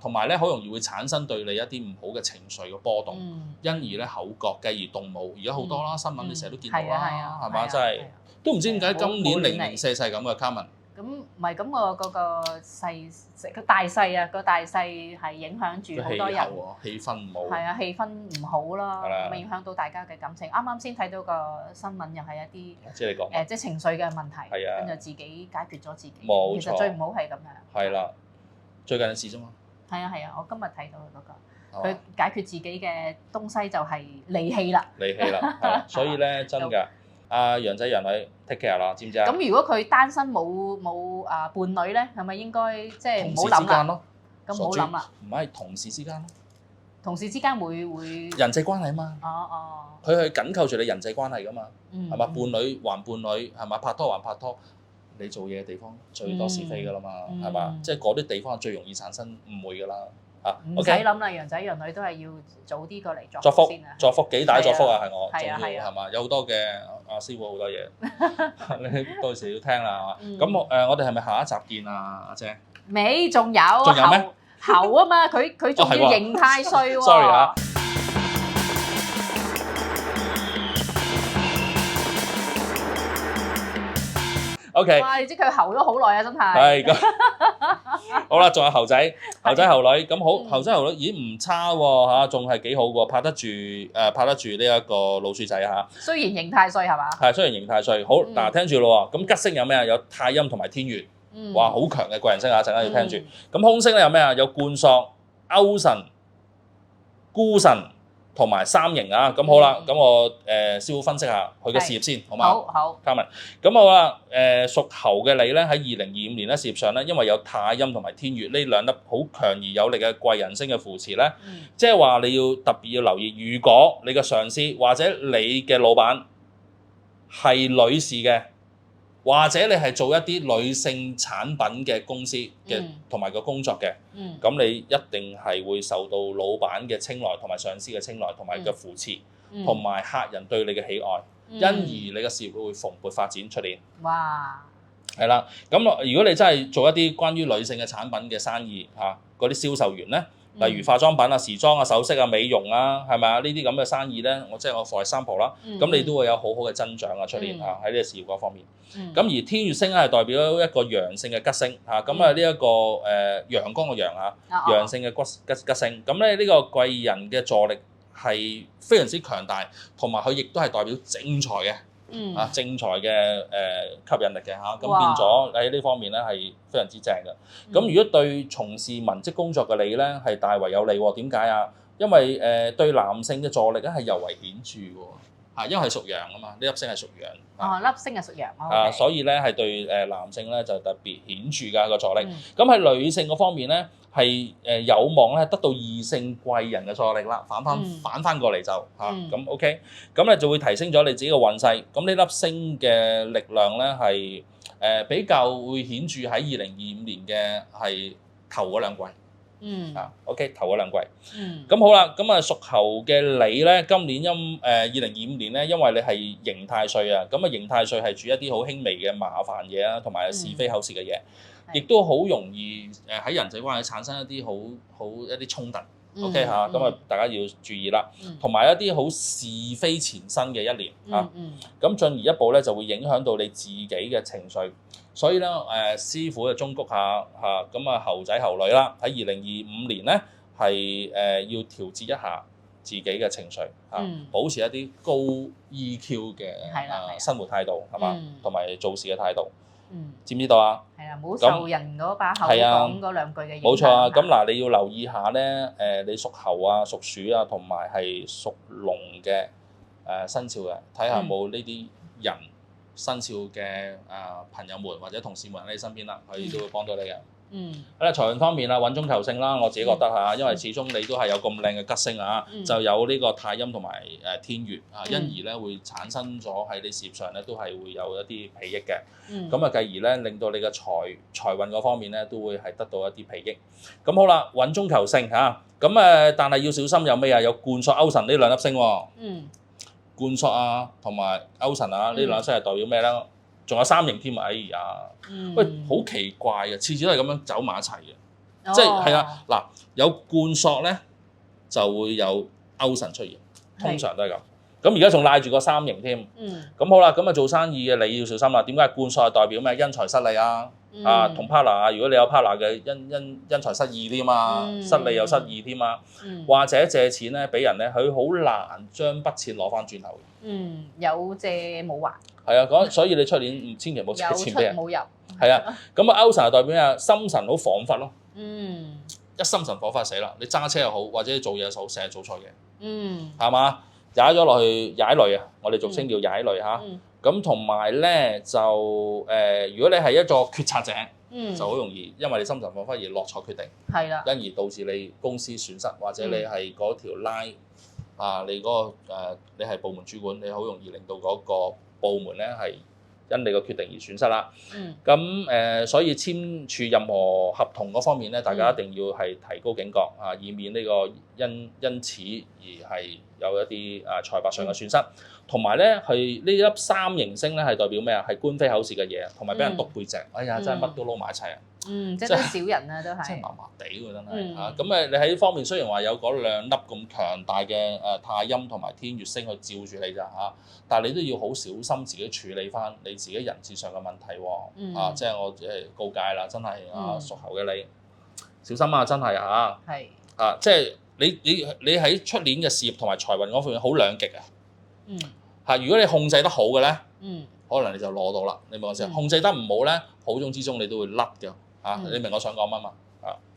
同埋咧好容易會產生對你一啲唔好嘅情緒嘅波動，因而咧口角繼而動武，而家好多啦新聞你成日都見到啦，係嘛？真係都唔知點解今年004係咁嘅卡文。咁唔係咁個勢個大勢啊，個大勢係影響住好多人。氣氛唔好。係啊，氣氛唔好啦，咪影響到大家嘅感情。啱啱先睇到個新聞，又係一啲即係你講即係情緒嘅問題，跟住自己解決咗自己。冇錯。其實最唔好係咁樣。係啦。最近嘅事啫嘛。係啊，我今日睇到嗰個，佢解決自己嘅東西就係離氣啦。離氣啦，係啦，所以咧真㗎，阿羊仔羊女 take care 啦，知唔知啊？咁如果佢單身冇伴侶咧，係咪應該即係唔好諗啦？咁唔好諗啦。唔係同事之間咯。同事之間會人際關係啊嘛。佢係緊扣住你人際關係㗎嘛，係嘛？伴侶還伴侶，係嘛？拍拖還拍拖。你做嘢嘅地方最多是非㗎啦嘛，係嘛？即係嗰啲地方最容易產生誤會㗎啦。唔使諗啦，羊仔羊女都係要早啲過嚟作福先啊！作福幾大作福啊？係我重要係嘛？有好多嘅阿師傅好多嘢，你到時要聽啦。咁我哋係咪下一集見啊？阿姐？未，仲有咩？猴啊嘛，佢仲要刑太歲喎。Sorry 啊。OK， 哇！你知佢候咗好耐啊，真係。係咁，好啦，仲有猴仔、猴仔、猴女，咁好，猴仔、猴女，咦唔差喎嚇，仲係幾好喎，拍得住呢一個老鼠仔嚇。雖然刑太歲係嘛？係，雖然刑太歲，好嗱，聽住咯喎，咁吉星有咩啊？有太陰同埋天月，哇，好強嘅貴人星啊！陣間要聽住。咁凶星咧有咩啊？有冠朔、勾神、孤神。同埋三刑啊，咁好啦，咁我師傅分析下佢嘅事業先，好嘛？好，嘉文，咁好啦，屬猴嘅你咧喺2025年咧事業上咧，因為有太陰同埋天月呢兩粒好強而有力嘅貴人星嘅扶持咧，即係話你要特別要留意，如果你嘅上司或者你嘅老闆係女士嘅，或者你係做一啲女性產品嘅公司嘅同埋個工作嘅，咁你一定係會受到老闆嘅青睞同埋上司嘅青睞同埋嘅扶持，同埋客人對你嘅喜愛，因而你嘅事業會蓬勃發展出年。哇！係啦，咁如果你真係做一啲關於女性嘅產品嘅生意嚇，嗰啲銷售員咧，例如化妝品啊、時裝啊、首飾啊、美容啊，係咪啊？呢啲咁嘅生意咧，我 for example 啦，咁你都會有好好嘅增長啊出年嚇喺呢個事業嗰方面。咁而天月星咧係代表一個陽性嘅吉星嚇，咁啊呢一個陽光嘅陽嚇，陽性嘅吉星，咁咧呢個貴人嘅助力係非常之強大，同埋佢亦都係代表正財嘅。正財嘅吸引力嘅嚇，咁變咗喺呢方面咧係非常之正嘅。咁如果對從事文職工作嘅你咧係大為有利喎？點解啊？因為對男性嘅助力咧係尤為顯著喎，因為係屬陽啊嘛，呢粒星係屬陽。粒星係屬陽。所以咧係對男性咧就特別顯著㗎個助力。咁喺女性嗰方面咧係有望咧得到異性貴人嘅助力啦，反翻過嚟就咁 OK， 咁咧就會提升咗你自己嘅運勢。咁呢粒星嘅力量咧係比較會顯著喺2025年嘅係頭嗰兩季。OK 頭嗰兩季。咁好啦，咁屬猴嘅你咧，今年2025年咧，因為你係刑太歲啊，咁刑太歲係主一啲好輕微嘅麻煩嘢啊，同埋是非口舌嘅嘢。亦都好容易喺人際關係產生一啲好一啲衝突，OK 嚇，咁大家要注意啦。同埋一啲好是非纏身嘅一年嚇，咁進而一步咧就會影響到你自己嘅情緒。所以咧師傅嘅忠告下嚇，咁猴仔猴女啦，喺2025年咧係要調節一下自己嘅情緒嚇，保持一啲高 EQ 嘅生活態度係嘛，同埋做事嘅態度。知唔知道啊？係啊，唔好受人嗰把口講嗰兩句嘅影響。冇錯啊，咁嗱，你要留意下咧，你屬猴啊、屬鼠啊，同埋係屬龍嘅生肖嘅，睇下冇呢啲人生肖嘅朋友們或者同事們喺你身邊啦，佢都會幫到你嘅。喺財運方面啦，穩中求勝啦，我自己覺得嚇，因為始終你都係有咁靚嘅吉星啊，就有呢個太陰同埋天月啊，因而咧會產生咗喺你事業上咧都係會有一啲裨益嘅。咁繼而咧令到你嘅財運嗰方面咧都會係得到一啲裨益。咁好啦，穩中求勝嚇，咁但係要小心有咩啊？有貫索、勾神呢兩粒星喎。貫索啊，同埋勾神啊，呢兩粒星係代表咩咧？仲有三刑添啊！哎呀，喂，好奇怪嘅，次次都係咁樣走埋一齊嘅，即係係啊嗱，有貫索咧就會有勾神出現，通常都係咁。咁而家仲賴住個三刑添，咁好啦，咁做生意嘅你要小心啦。點解貫索係代表咩？因財失利啊，同 partner 啊，如果你有 partner 嘅因財失義添啊，失利又失義添啊，或者借錢咧俾人咧，佢好難將筆錢攞翻轉頭嘅。有借冇還。係啊，所以你出年千祈唔好借錢俾人。有出冇入。係啊，咁勾神係代表咩？心神好恍惚咯。一心神恍惚死啦！你揸車又好，或者做嘢又好，成日做錯嘢。係嘛？踩咗落去踩雷啊！我哋俗稱叫踩雷嚇。咁同埋咧就如果你係一個決策者，就好容易因為你心神恍惚而落錯決定。係啦。因而導致你公司損失，或者你係嗰條 line 你嗰個你係部門主管，你好容易令到嗰個部門咧係因你個決定而損失啦。咁所以簽署任何合同嗰方面咧，大家一定要係提高警覺啊，以免呢個因此而係有一啲財帛上嘅損失。同埋咧，係呢粒三刑星咧係代表咩啊？係官非口舌嘅嘢，同埋俾人督背脊。哎呀，真係乜都撈埋一齊啊！即係都少人啊，都係。真係麻麻地喎，真係嚇。咁你喺呢方面雖然話有嗰兩粒咁強大嘅太陰同埋天月星去照住你咋嚇，但係你都要好小心自己處理翻你自己人事上嘅問題喎。即係我告誡啦，真係屬猴嘅你小心啊！真係嚇。係。即係你喺出年嘅事業同埋財運嗰方面好兩極啊。如果你控制得好嘅咧，可能你就攞到啦。你明我意思？控制得唔好咧，好中之中你都會甩嘅。你明我想講乜嘛？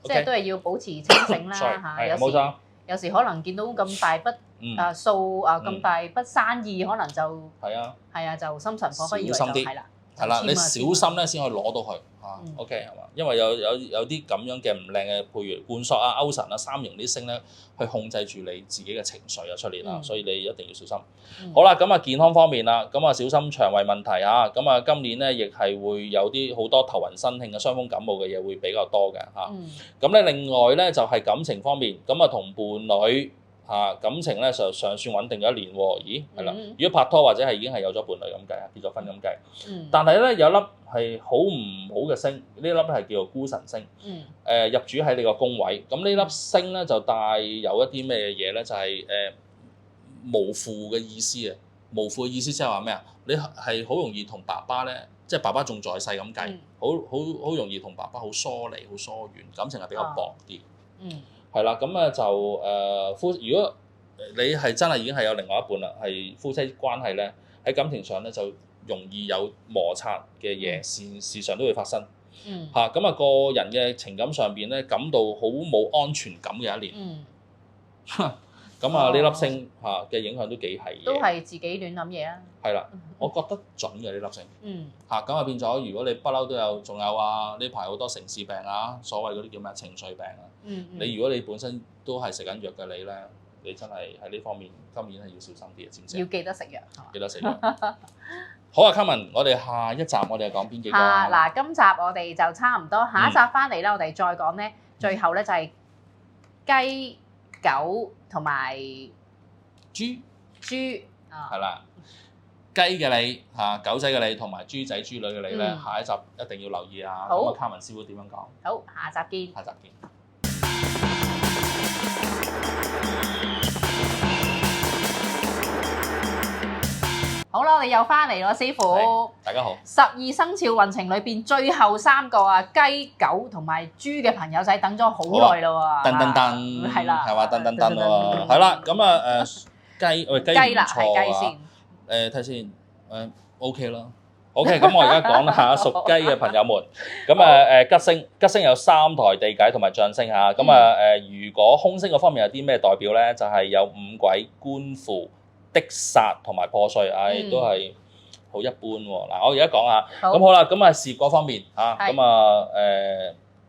即係都係要保持清醒啦嚇。冇錯。有時可能見到咁大筆數咁大筆生意，可能就就心神恍惚，以為就係啦。係啦，你小心咧先可以攞到佢。OK 係嘛？因為有啲咁樣嘅唔靚嘅，譬如貫索啊、勾神啊、三刑啲星咧，去控制住你自己嘅情緒出年啦，所以你一定要小心。好啦，咁健康方面啦，咁小心腸胃問題啊。咁今年咧亦係會有啲好多頭暈身㷫嘅傷風感冒嘅嘢會比較多嘅嚇。咁咧另外咧就係感情方面，咁同伴侶感情咧就尚算穩定咗1年喎。咦，係啦。如果拍拖或者係已經係有咗伴侶咁計啊，結咗婚咁計。但係咧有粒係好唔好嘅星，呢粒係叫做孤神星。入主喺你個宮位，咁呢粒星咧就帶有一啲咩嘢咧？就係無父嘅意思啊！無父嘅意思即係話咩啊？你係好容易同爸爸咧，即係爸爸仲在世咁計，好容易同爸爸好疏離、好疏遠，感情係比較薄啲。係啦，咁啊就如果你係真係已經係有另外一半啦，係夫妻關係咧，喺感情上咧就容易有摩擦嘅嘢，時常都會發生。咁啊個人嘅情感上邊咧，感到好冇安全感嘅一年。咁啊呢粒星嘅影響都幾係嘅。都係自己亂諗嘢啊。係啦，我覺得準嘅呢粒星。咁啊變咗，如果你不嬲都有，仲有啊呢排好多城市病啊，所謂嗰啲叫咩情緒病啊。你如果你本身都係食緊藥嘅你咧，你真係喺呢方面今年係要小心啲嘅，知唔知？要記得食藥。記得食藥。好啊，Carmen，我哋下一集我哋講邊幾個？嗱，今集我哋就差唔多，下一集翻嚟咧，我哋再講咧，最後咧就係雞、狗同埋豬。係啦，雞嘅你狗仔嘅你同埋豬仔豬女嘅你咧，下一集一定要留意啊！咁啊，Carmen師傅點樣講？好，下集見。下集見。好啦，我哋又翻嚟咯，師傅。大家好。12生肖運程裏邊最後3個啊，雞、狗同埋豬嘅朋友仔等咗好耐啦喎。噔噔噔。係啦。係嘛？噔噔噔喎。係啦，咁啊雞唔錯係雞先。睇先，OK 啦。OK，咁我而家講下屬雞嘅朋友們。咁吉星有三台地解同埋將星嚇。咁如果空星嗰方面有啲咩代表咧？就係有五鬼、官符、的煞同埋破碎，都係好一般喎。嗱，我而家講下。咁好啦，咁事業嗰方面嚇，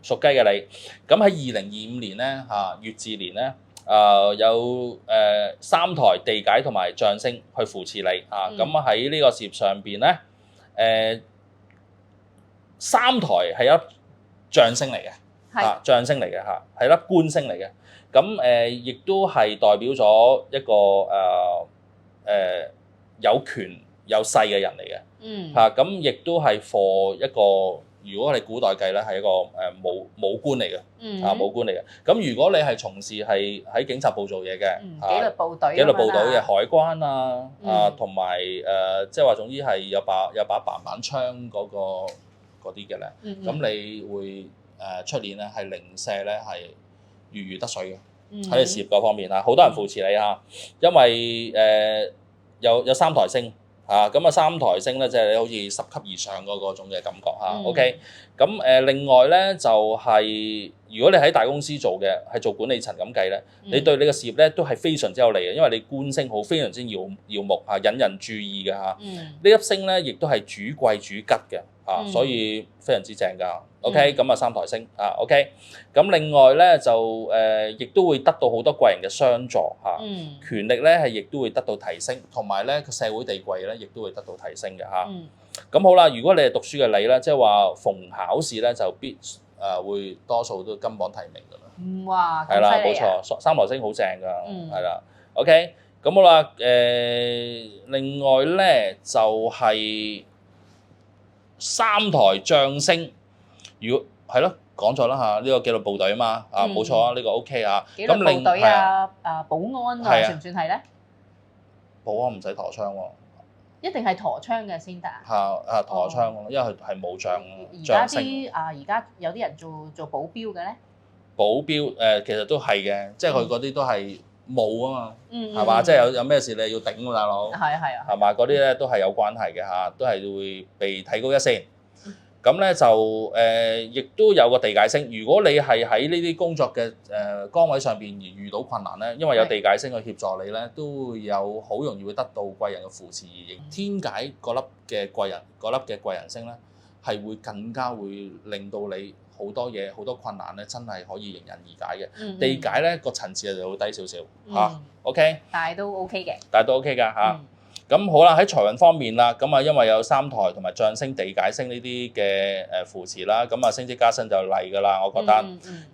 屬雞嘅你，咁喺2025年咧乙巳年咧。有三台地解同埋將星去扶持你咁喺呢個事業上邊咧，三台係一粒將星嚟嘅，將星嚟嘅係一粒官星嚟嘅。咁亦都係代表咗一個有權有勢嘅人嚟嘅。咁亦都係 for 一個。如果你古代計咧，係一個武官嚟嘅，武官嚟嘅。咁如果你係從事係喺警察部做嘢嘅，紀律部隊嘅海關同埋即係話總之係有把板槍嗰啲嘅咧，咁你會出年咧係零舍咧係如魚得水嘅，喺你事業嗰方面好多人扶持你因為有三台星。咁三台星咧，即係你好似10級以上嗰種嘅感覺OK，咁另外咧就係如果你喺大公司做嘅，係做管理層咁計咧，你對你嘅事業咧都係非常之有利嘅，因為你官星好，非常之耀目引人注意嘅呢粒星咧，亦都係主貴主吉嘅所以非常之正㗎。OK，咁三台星OK，咁另外咧就亦都會得到好多貴人嘅相助權力咧係亦都會得到提升，同埋咧個社會地位咧亦都會得到提升嘅咁好啦，如果你係讀書嘅你咧，即係話逢考試咧就必會多數都金榜題名㗎啦。哇！係啦，冇錯，三台星好正㗎，係啦。OK，咁好啦，另外咧就係三台將星。如果係咯，講咗啦呢個紀律部隊啊嘛，冇錯啊，呢個 OK 紀律部隊保安算唔算係咧？保安唔使陀槍喎。一定係陀槍嘅先得陀槍，因為佢係冇將星。而家有啲人做保鏢嘅咧？保鏢其實都係嘅，即係佢嗰啲都係冇啊嘛，係嘛？即係有咩事你要頂喎，大佬。係嘛？嗰啲咧都係有關係嘅都係會被提高一線。咁咧就亦都有個地解星。如果你係喺呢啲工作嘅崗位上邊而遇到困難咧，因為有地解星去協助你咧，都會有好容易會得到貴人嘅扶持而天解嗰粒嘅貴人星咧，係會更加會令到你好多嘢好多困難咧，真係可以迎刃而解嘅。地解咧個層次就會低少少OK，但係都 OK 嘅。但係都 OK 㗎咁好啦，喺財運方面啦，咁啊因為有三台同埋將星、地解星呢啲嘅扶持啦，咁啊升職加薪就嚟㗎啦，我覺得。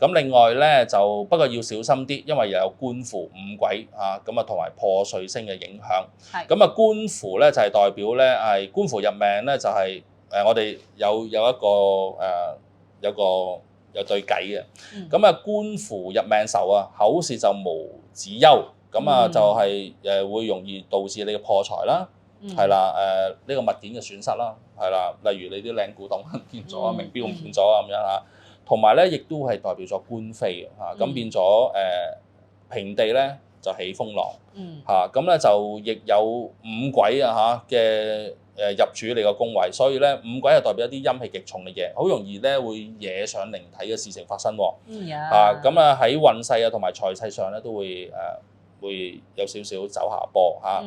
咁另外咧就不過要小心啲，因為又有官符五鬼啊，咁啊同埋破碎星嘅影響。咁啊官符咧就係代表咧係官符入命咧就係我哋有一個有對計嘅。咁啊官符入命仇啊，口舌就無子憂。咁啊就係會容易導致你嘅破財啦，係啦呢個物件嘅損失啦，係啦，例如你啲靚古董唔見咗啊，名錶唔見咗啊咁樣嚇，同埋咧亦都係代表咗官非嚇，咁變咗平地咧就起風浪嚇，咁咧就亦有五鬼啊嚇嘅入主你個宮位，所以咧五鬼係代表一啲陰氣極重嘅嘢，好容易咧會惹上靈體嘅事情發生喎，嚇咁啊喺運勢啊同埋財勢上咧都會會有少少走下坡嚇，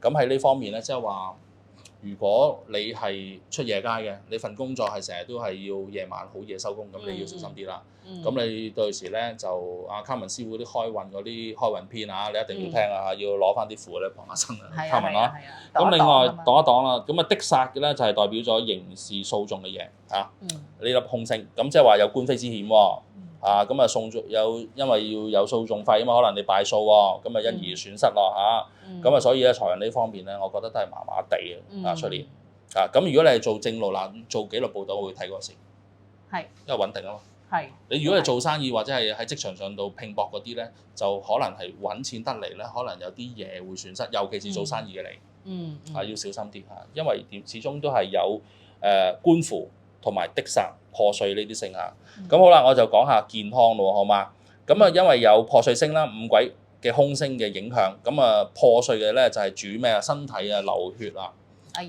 咁喺呢方面咧，即係話，如果你係出夜街嘅，你份工作係成日都係要夜晚好夜收工，咁你要小心啲啦。咁你到時咧就阿卡文師傅啲開運嗰啲開運篇啊，你一定要聽啊，要攞翻啲符咧傍下身啊，卡文啦。咁另外擋一擋啦，咁啊的煞嘅咧就係代表咗刑事訴訟嘅嘢嚇，呢粒空星，咁即係話有官非之險喎。咁啊送因為要有訴訟費啊嘛，可能你敗訴喎，咁啊因而損失咯嚇。咁啊所以咧財運呢方面咧，我覺得都係麻麻地嘅出年。咁如果你係做正路嗱，做紀律部隊，我會睇嗰時。係。因為穩定啊嘛。係。你如果係做生意或者係喺職場上度拼搏嗰啲咧，就可能係揾錢得嚟咧，可能有啲嘢會損失，尤其是做生意嘅你。要小心啲嚇，因為始終都係有官符同埋的煞破碎呢啲星嚇。咁好啦，我就講下健康咯，好嘛？咁啊，因為有破碎星啦、五鬼嘅空星嘅影響，咁啊破碎嘅咧就係主咩啊？身體啊流血啊，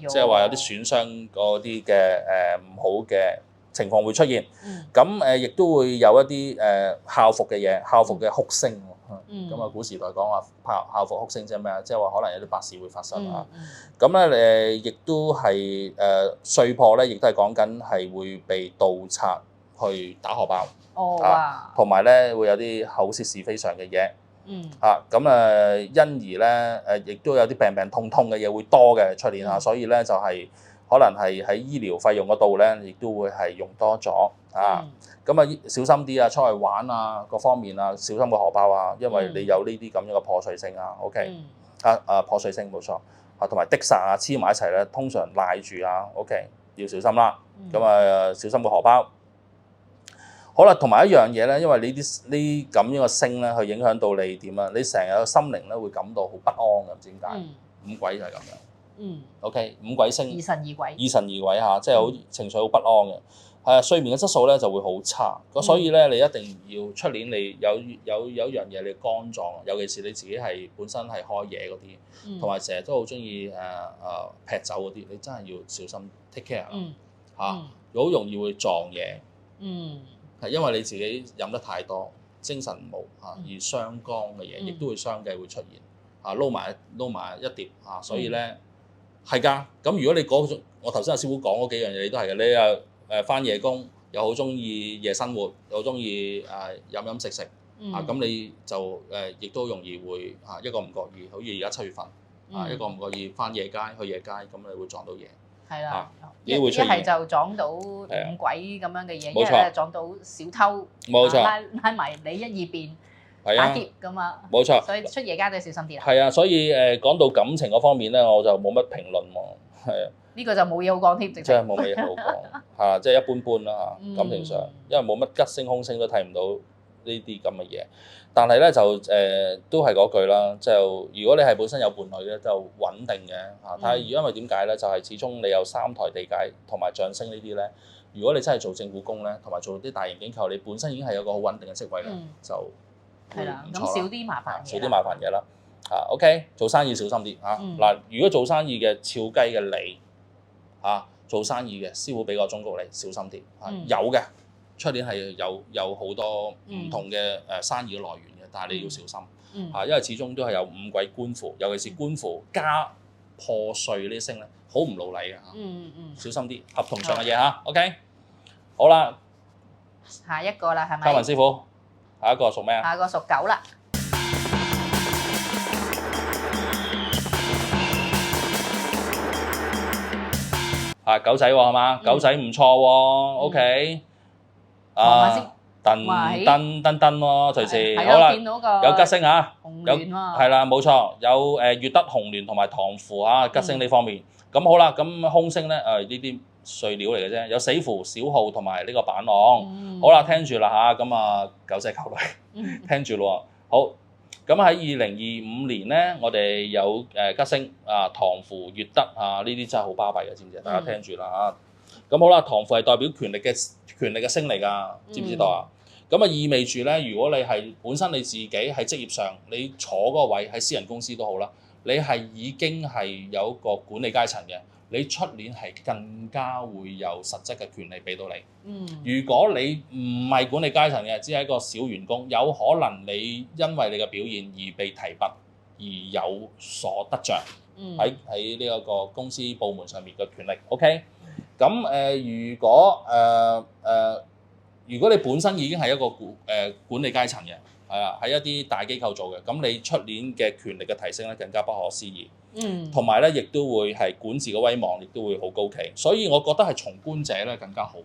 即係話有啲損傷嗰啲嘅唔好嘅情況會出現。咁亦都會有一啲校服嘅嘢，校服嘅哭星。咁啊古時代講話校服哭星即係咩啊？即係話可能有啲白事會發生啊。咁咧亦都係碎破咧，亦都係講緊係會被盜賊去打荷包，同埋咧會有啲口舌是非上嘅嘢，咁因而咧亦都有啲病痛嘅嘢會多嘅出年嚇，所以咧就係可能係喺醫療費用嗰度咧，亦都會係用多咗咁啊小心啲啊，出去玩啊各方面啊，小心個荷包啊，因為你有呢啲咁樣嘅破碎性啊 ，OK 破碎性冇錯同埋的煞啊黐埋一齊咧，通常賴住啊 ，OK 要小心啦，咁啊小心個荷包。好啦，同埋一樣嘢咧，因為呢咁樣嘅星咧，去影響到你點啊？你成日個心靈咧會感到好不安嘅，唔知點解。五鬼就係咁樣。OK， 五鬼星。疑神疑鬼嚇，即係好情緒好不安嘅。睡眠嘅質素咧就會好差。所以咧，你一定要出年你有一樣嘢，你肝臟，尤其是你自己係本身係開嘢嗰啲，同埋成日都好中意劈酒嗰啲，你真係要小心 take care 好容易會撞嘢。係因為你自己飲得太多，精神冇而傷肝嘅嘢，亦都會相繼會出現撈埋一碟所以咧係㗎。咁如果你嗰種我頭先阿師傅講嗰幾樣嘢，你都係嘅。你又返夜工，又好中意夜生活，又好中意飲食咁你就亦都容易會一個唔覺意，好似而家7月份一個唔覺意返夜街去夜街，咁你會撞到嘢。係啦，一係就撞到五鬼咁樣嘅嘢，一係撞到小偷，拉埋你一二邊打劫咁啊！冇錯，所以出夜街都要小心啲啦。係啊，所以講到感情嗰方面咧，我就冇乜評論喎。係啊，呢個就冇嘢好講添，直情真係冇乜嘢好講即係一般般啦嚇。感情上，因為冇乜吉星空星都睇唔到呢啲咁嘅嘢。但係咧就都係嗰句啦，就如果你係本身有伴侶咧，就穩定嘅睇下，因為點解咧？就係始終你有三台地解同埋將星呢啲咧，如果你真係做政府工咧，同埋做啲大型機構，你本身已經係有個好穩定嘅職位咧，就係啦，咁少啲麻煩嘢啦。OK， 做生意小心啲嗱，如果做生意嘅俏雞嘅你做生意嘅師傅俾個忠告你小心啲有嘅。出年係有好多唔同嘅生意嘅來源嘅，但係你要小心因為始終都係有五鬼官符，尤其是官符加破碎呢啲星咧，好唔老禮嘅小心啲合同上嘅嘢OK， 好啦，下一個啦係咪？嘉文師傅，下一個屬咩啊？下一個屬狗啦。狗仔喎係嘛？狗仔唔錯喎，OK。望下先。噔喎，隨時好啦，見到個有吉星嚇，紅鸞喎，係啦，冇錯，有月德紅鸞同埋唐符嚇吉星呢方面。咁好啦，咁空星咧呢啲碎料嚟嘅啫，有死符、小號同埋呢個板浪。好啦，聽住啦嚇，咁啊狗仔狗女聽住咯喎。好，咁喺2025年咧，我哋有吉星唐符、月德呢啲真係好巴閉嘅，知唔知？大家聽住啦嚇。咁好啦，唐符係代表權力嘅星嚟㗎，知唔知道啊？咁啊意味住咧，如果你係本身你自己喺職業上，你坐嗰個位喺私人公司都好啦，你係已經係有一個管理階層嘅，你出年係更加會有實質嘅權利俾到你。如果你唔係管理階層嘅，只係一個小員工，有可能你因為你嘅表現而被提拔，而有所得着喺呢一個公司部門上面嘅權力。OK， 咁如果你本身已經係一個管理階層嘅，係啊，喺一啲大機構做嘅，咁你出年嘅權力嘅提升咧更加不可思議。同埋咧，亦都會係管治嘅威望，亦都會好高企。所以我覺得係從官者咧更加好。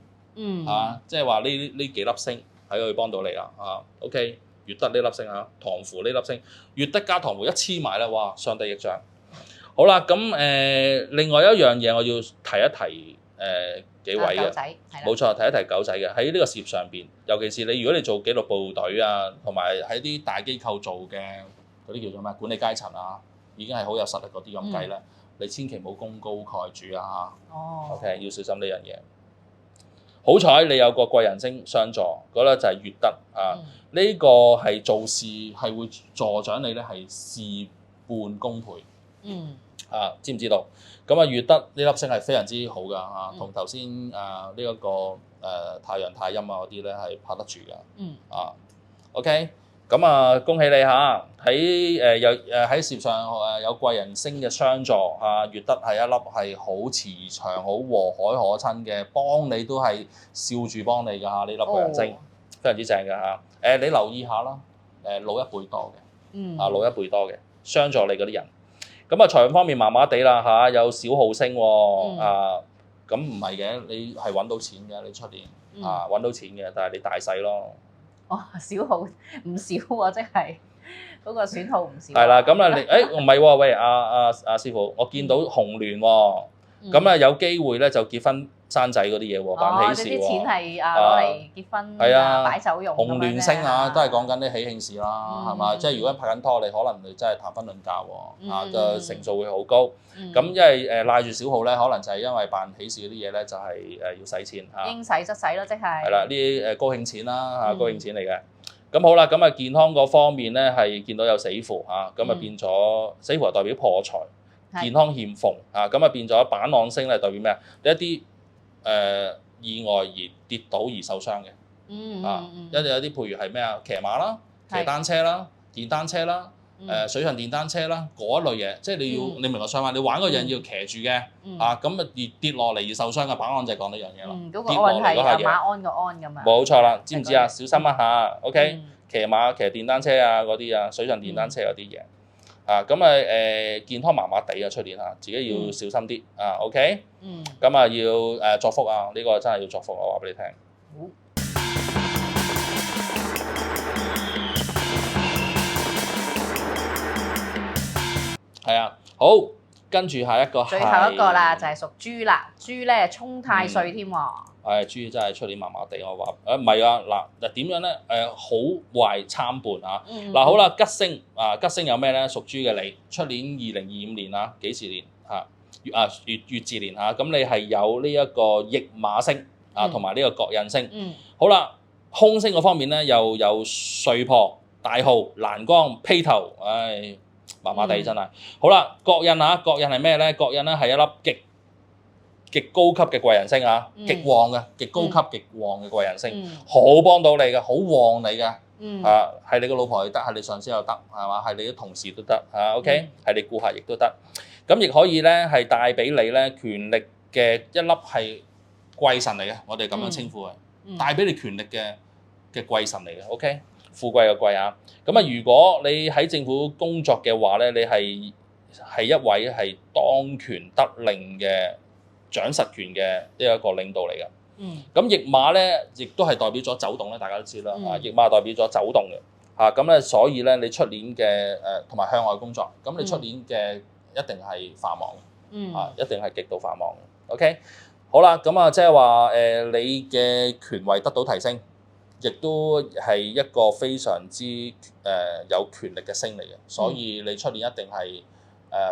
即係話呢幾粒星喺度幫到你啦。OK， 月德呢粒星唐符呢粒星，月德加唐符一黐埋咧，哇，相得益彰。好啦，咁另外一樣嘢我要提一提幾位嘅，冇錯，提一提狗仔嘅喺呢個事業上邊，尤其是如果你做紀律部隊啊，同埋喺啲大機構做嘅嗰啲叫做咩管理階層啊，已經係好有實力嗰啲咁計咧，你千祈唔好功高蓋主啊！OK， 要小心呢樣嘢。好彩你有個貴人星相助，嗰咧就係月德啊！呢個係做事係會助長你咧係事半功倍。知唔知道？咁月德呢粒星係非常之好㗎嚇，同頭先呢一個太陽太陰嗰啲咧係拍得住㗎。OK， 咁恭喜你嚇！喺事業上有貴人星嘅相助月德係一粒係好慈祥、好和藹可親嘅，幫你都係笑住幫你㗎嚇，呢粒貴人星非常之正㗎嚇。你留意下啦，老一輩多嘅，老一輩多嘅相助你嗰啲人。咁財運方面麻麻地啦嚇，有小號星喎咁唔係嘅，你係揾到錢嘅，你出年揾到錢嘅，但係你大細咯。小號唔少喎，即係嗰個損耗唔少。係啦，咁你唔係喎，喂阿師傅，我見到紅鸞喎，咁有機會咧就結婚生仔嗰啲嘢喎，辦喜事喎。啲錢係攞嚟結婚擺酒用。紅鸞星都係講緊啲喜慶事啦，係嘛？即係如果拍緊拖，你可能你真係談婚論嫁喎，就成數會好高。咁因為賴住小號咧，可能就係因為辦喜事嗰啲嘢咧，就係要使錢嚇。應使則使咯，即係。係啦，呢啲高興錢啦高興錢嚟嘅。咁好啦，咁健康嗰方面咧係見到有死符咁變咗死符係代表破財。健康欠奉咁變咗板浪星咧，代表咩啊？一啲意外而跌倒而受傷嘅，有啲譬如係咩啊？騎馬啦、騎單車啦、電單車啦、水上電單車啦嗰一類嘢，即係你明我想話，你玩嗰樣要騎住嘅咁而跌落嚟而受傷嘅板浪就係講呢樣嘢咯。跌落嚟嗰下嘢，馬鞍個鞍咁啊。冇錯啦，知唔知啊？小心一下 OK， 騎馬、騎電單車嗰啲水上電單車嗰啲嘢。健康麻麻地出年自己要小心啲OK。要作福呢個真係要作福，我話俾你聽。係啊，好，跟住下一個係最後一個啦，就係屬豬啦，豬咧沖太歲添喎。豬真係出年麻麻地，我話唔係嗱點樣咧？好壞參半嗱好啦，吉星有咩咧？屬豬嘅你，出年2025年幾時年月字年咁你係有呢一個驛馬星同埋呢個國印星。好啦，空星嗰方面咧又有歲破、大耗、欄杆、披頭，麻麻地真係。好啦，國印國印係咩咧？國印咧係一粒極高級嘅貴人星極旺嘅、極高級、極旺嘅貴人星，好幫到你嘅，好旺你嘅，係你個老婆又得，係你上司又得，係嘛？係你啲同事都得OK， 係你顧客亦都得，咁亦可以咧係帶俾你咧權力嘅一粒係貴神嚟嘅，我哋咁樣稱呼嘅，帶俾你權力嘅貴神嚟嘅 OK， 富貴嘅貴咁如果你喺政府工作嘅話咧，你係一位係當權得令嘅掌實權嘅呢一個領導嚟嘅。咁驛馬咧，亦都係代表咗走動咧，大家都知啦。驛馬代表咗走動嘅。咁咧，所以咧，你出年嘅同埋向外工作，咁你出年嘅一定係繁忙，一定係極度繁忙。OK， 好啦，咁啊，即係話你嘅權位得到提升，亦都係一個非常之有權力嘅星嚟嘅，所以你出年一定係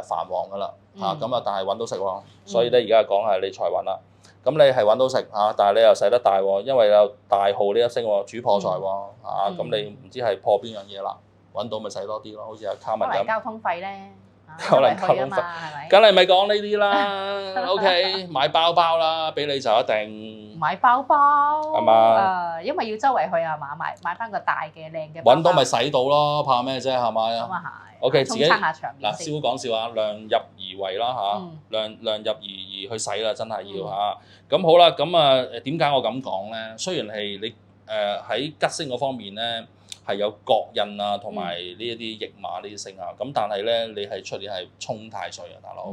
繁忙噶啦。咁但係揾到食喎，所以咧而家講係理財運啦。咁你係揾到食但係你又使得大喎，因為有大號呢一星喎，主破財喎。咁你唔知係破邊樣嘢啦，揾到咪使多啲咯，好似阿卡文咁。交通費咧，可能交通費，梗係咪講呢啲啦？OK， 買包包啦，俾你就一定買包包係嘛？因為要周圍去啊嘛，買翻個大嘅靚嘅包包。揾到咪使到咯，怕咩啫？係咪？咁啊係。OK， 自己下場面師傅講笑話，量入而為啦量入而去使啦，真係要咁好啦，咁點解我咁講咧？雖然係你喺吉星嗰方面咧係有國印啊，同埋呢一啲驛馬呢啲星咁但係咧你係出年係沖太歲啊，大佬。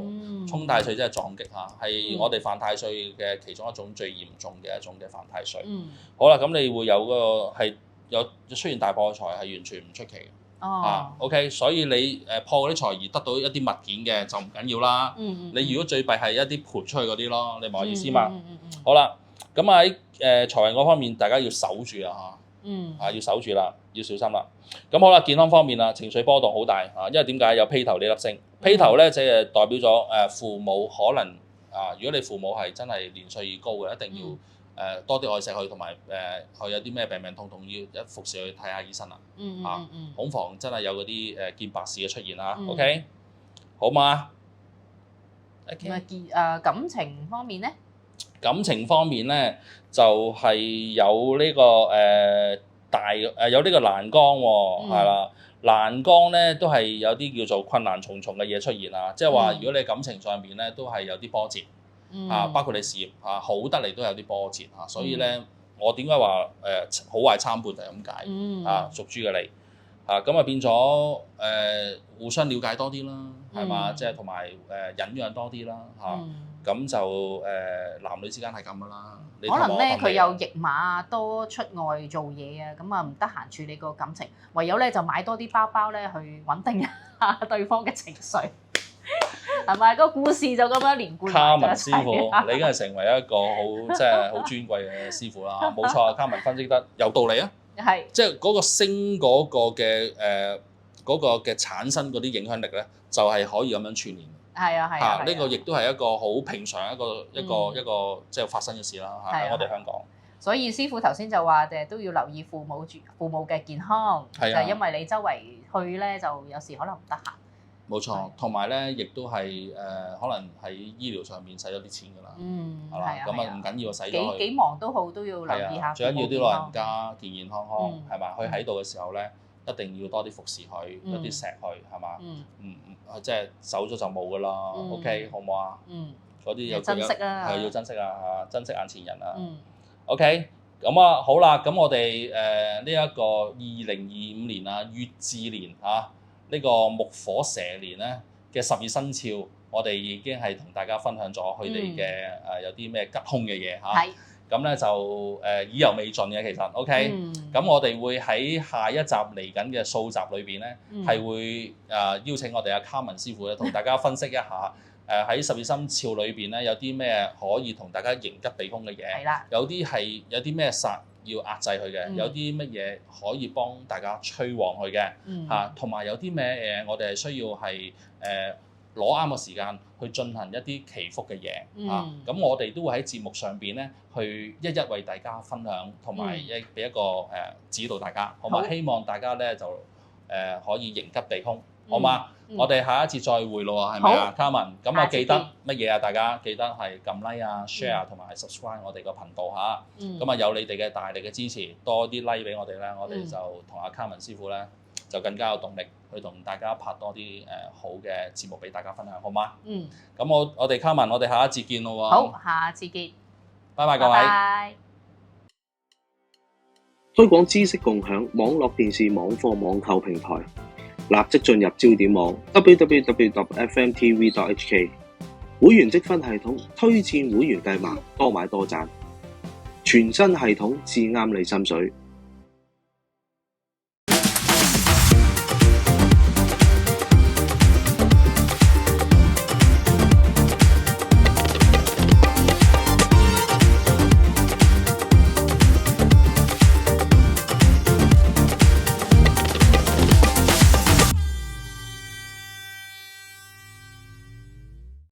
沖太歲真係撞擊係我哋犯太歲嘅其中一種最嚴重嘅一種嘅犯太歲。好啦，咁你會有個係有出現大破財係完全唔出奇嘅。OK， 所以你破嗰啲財而得到一啲物件嘅就唔緊要啦。你如果最弊係一啲賠出去嗰啲咯，你明我意思嘛？好啦，咁喺財運嗰方面，大家要守住啦要守住啦，要小心啦。咁好啦，健康方面啦，情緒波動好大因為點解有披頭呢粒星？披頭咧即係代表咗父母可能如果你父母係真係年歲已高嘅，一定要多啲愛錫佢，同埋佢有啲咩病痛要服侍去睇下醫生啦。恐防真係有嗰啲見白事嘅出現啦。OK， 好嘛？感情方面咧？感情方面咧，就係有呢個有呢個欄杆喎，係啦。欄杆咧都係有啲叫做困難重重嘅嘢出現啦，即係話如果你感情上邊咧都係有啲波折。包括你事業好得嚟都有啲波折所以咧我點解話好壞參半就係咁解屬豬嘅你咁變咗互相了解多啲啦，係嘛？即係同埋忍讓多啲啦咁就男女之間係咁噶啦。可能咧佢有驛馬多出外做嘢咁唔得閒處理個感情，唯有咧就買多啲包包咧去穩定一下對方嘅情緒。係咪個故事就咁樣連貫？卡文師傅，你已經係成為一個好即係好尊貴嘅師傅啦。冇錯，卡文分析得有道理係即係嗰個星嗰個嘅嗰個嘅產生嗰啲影響力咧，就係可以咁樣串聯。係呢個亦都係一個好平常一個即係發生嘅事啦喺我哋香港。所以師傅頭先就話都要留意父母嘅健康，就係因為你周圍去咧，就有時可能唔得閒。冇錯，同埋咧，亦都係可能喺醫療上面使咗啲錢㗎啦。係嘛？咁唔緊要，使咗幾忙都好，都要留意下。最緊要啲老人家健健康康，係嘛？佢喺度嘅時候咧，一定要多啲服侍佢，多啲錫佢，係嘛？即係走咗就冇㗎啦。OK， 好唔好啊？嗰啲有珍惜啊，係要珍惜珍惜眼前人啊。OK， 咁好啦，咁我哋呢一個2025年乙巳年呢個木火蛇年咧嘅12生肖，我哋已經係同大家分享咗佢哋嘅有啲咩吉凶嘅嘢咁咧就意猶未盡嘅其實 OK，咁我哋會喺下一集嚟緊嘅數集裏邊咧，係會邀請我哋阿卡文師傅咧同大家分析一下喺12生肖裏邊咧有啲咩可以同大家迎吉避凶嘅嘢，有啲係有啲咩煞要壓制佢嘅，有啲乜嘢可以幫大家催旺佢嘅同埋有啲咩我哋係需要係攞啱個時間去進行一啲祈福嘅嘢咁我哋都會喺節目上邊咧去一一為大家分享，同埋俾一個指導大家，好嘛？希望大家咧就可以迎吉避凶，好嘛？我哋下一節再會咯，係咪啊，卡文？咁記得乜嘢啊？大家記得係撳 like share 同埋 subscribe 我哋個頻道咁有你哋嘅大力嘅支持，多啲 like 俾我哋咧，我哋就同阿卡文師傅咧就更加有動力去同大家拍多啲好嘅節目俾大家分享，好嗎？咁我哋卡文，我哋下一節見咯喎。好，下次見。拜拜各位。拜拜。推廣知識共享網絡電視網課網購平台，立即進入焦點網 www.fmtv.hk，會員積分系統推薦會員計碼，多買多賺。全新系統至啱你心水。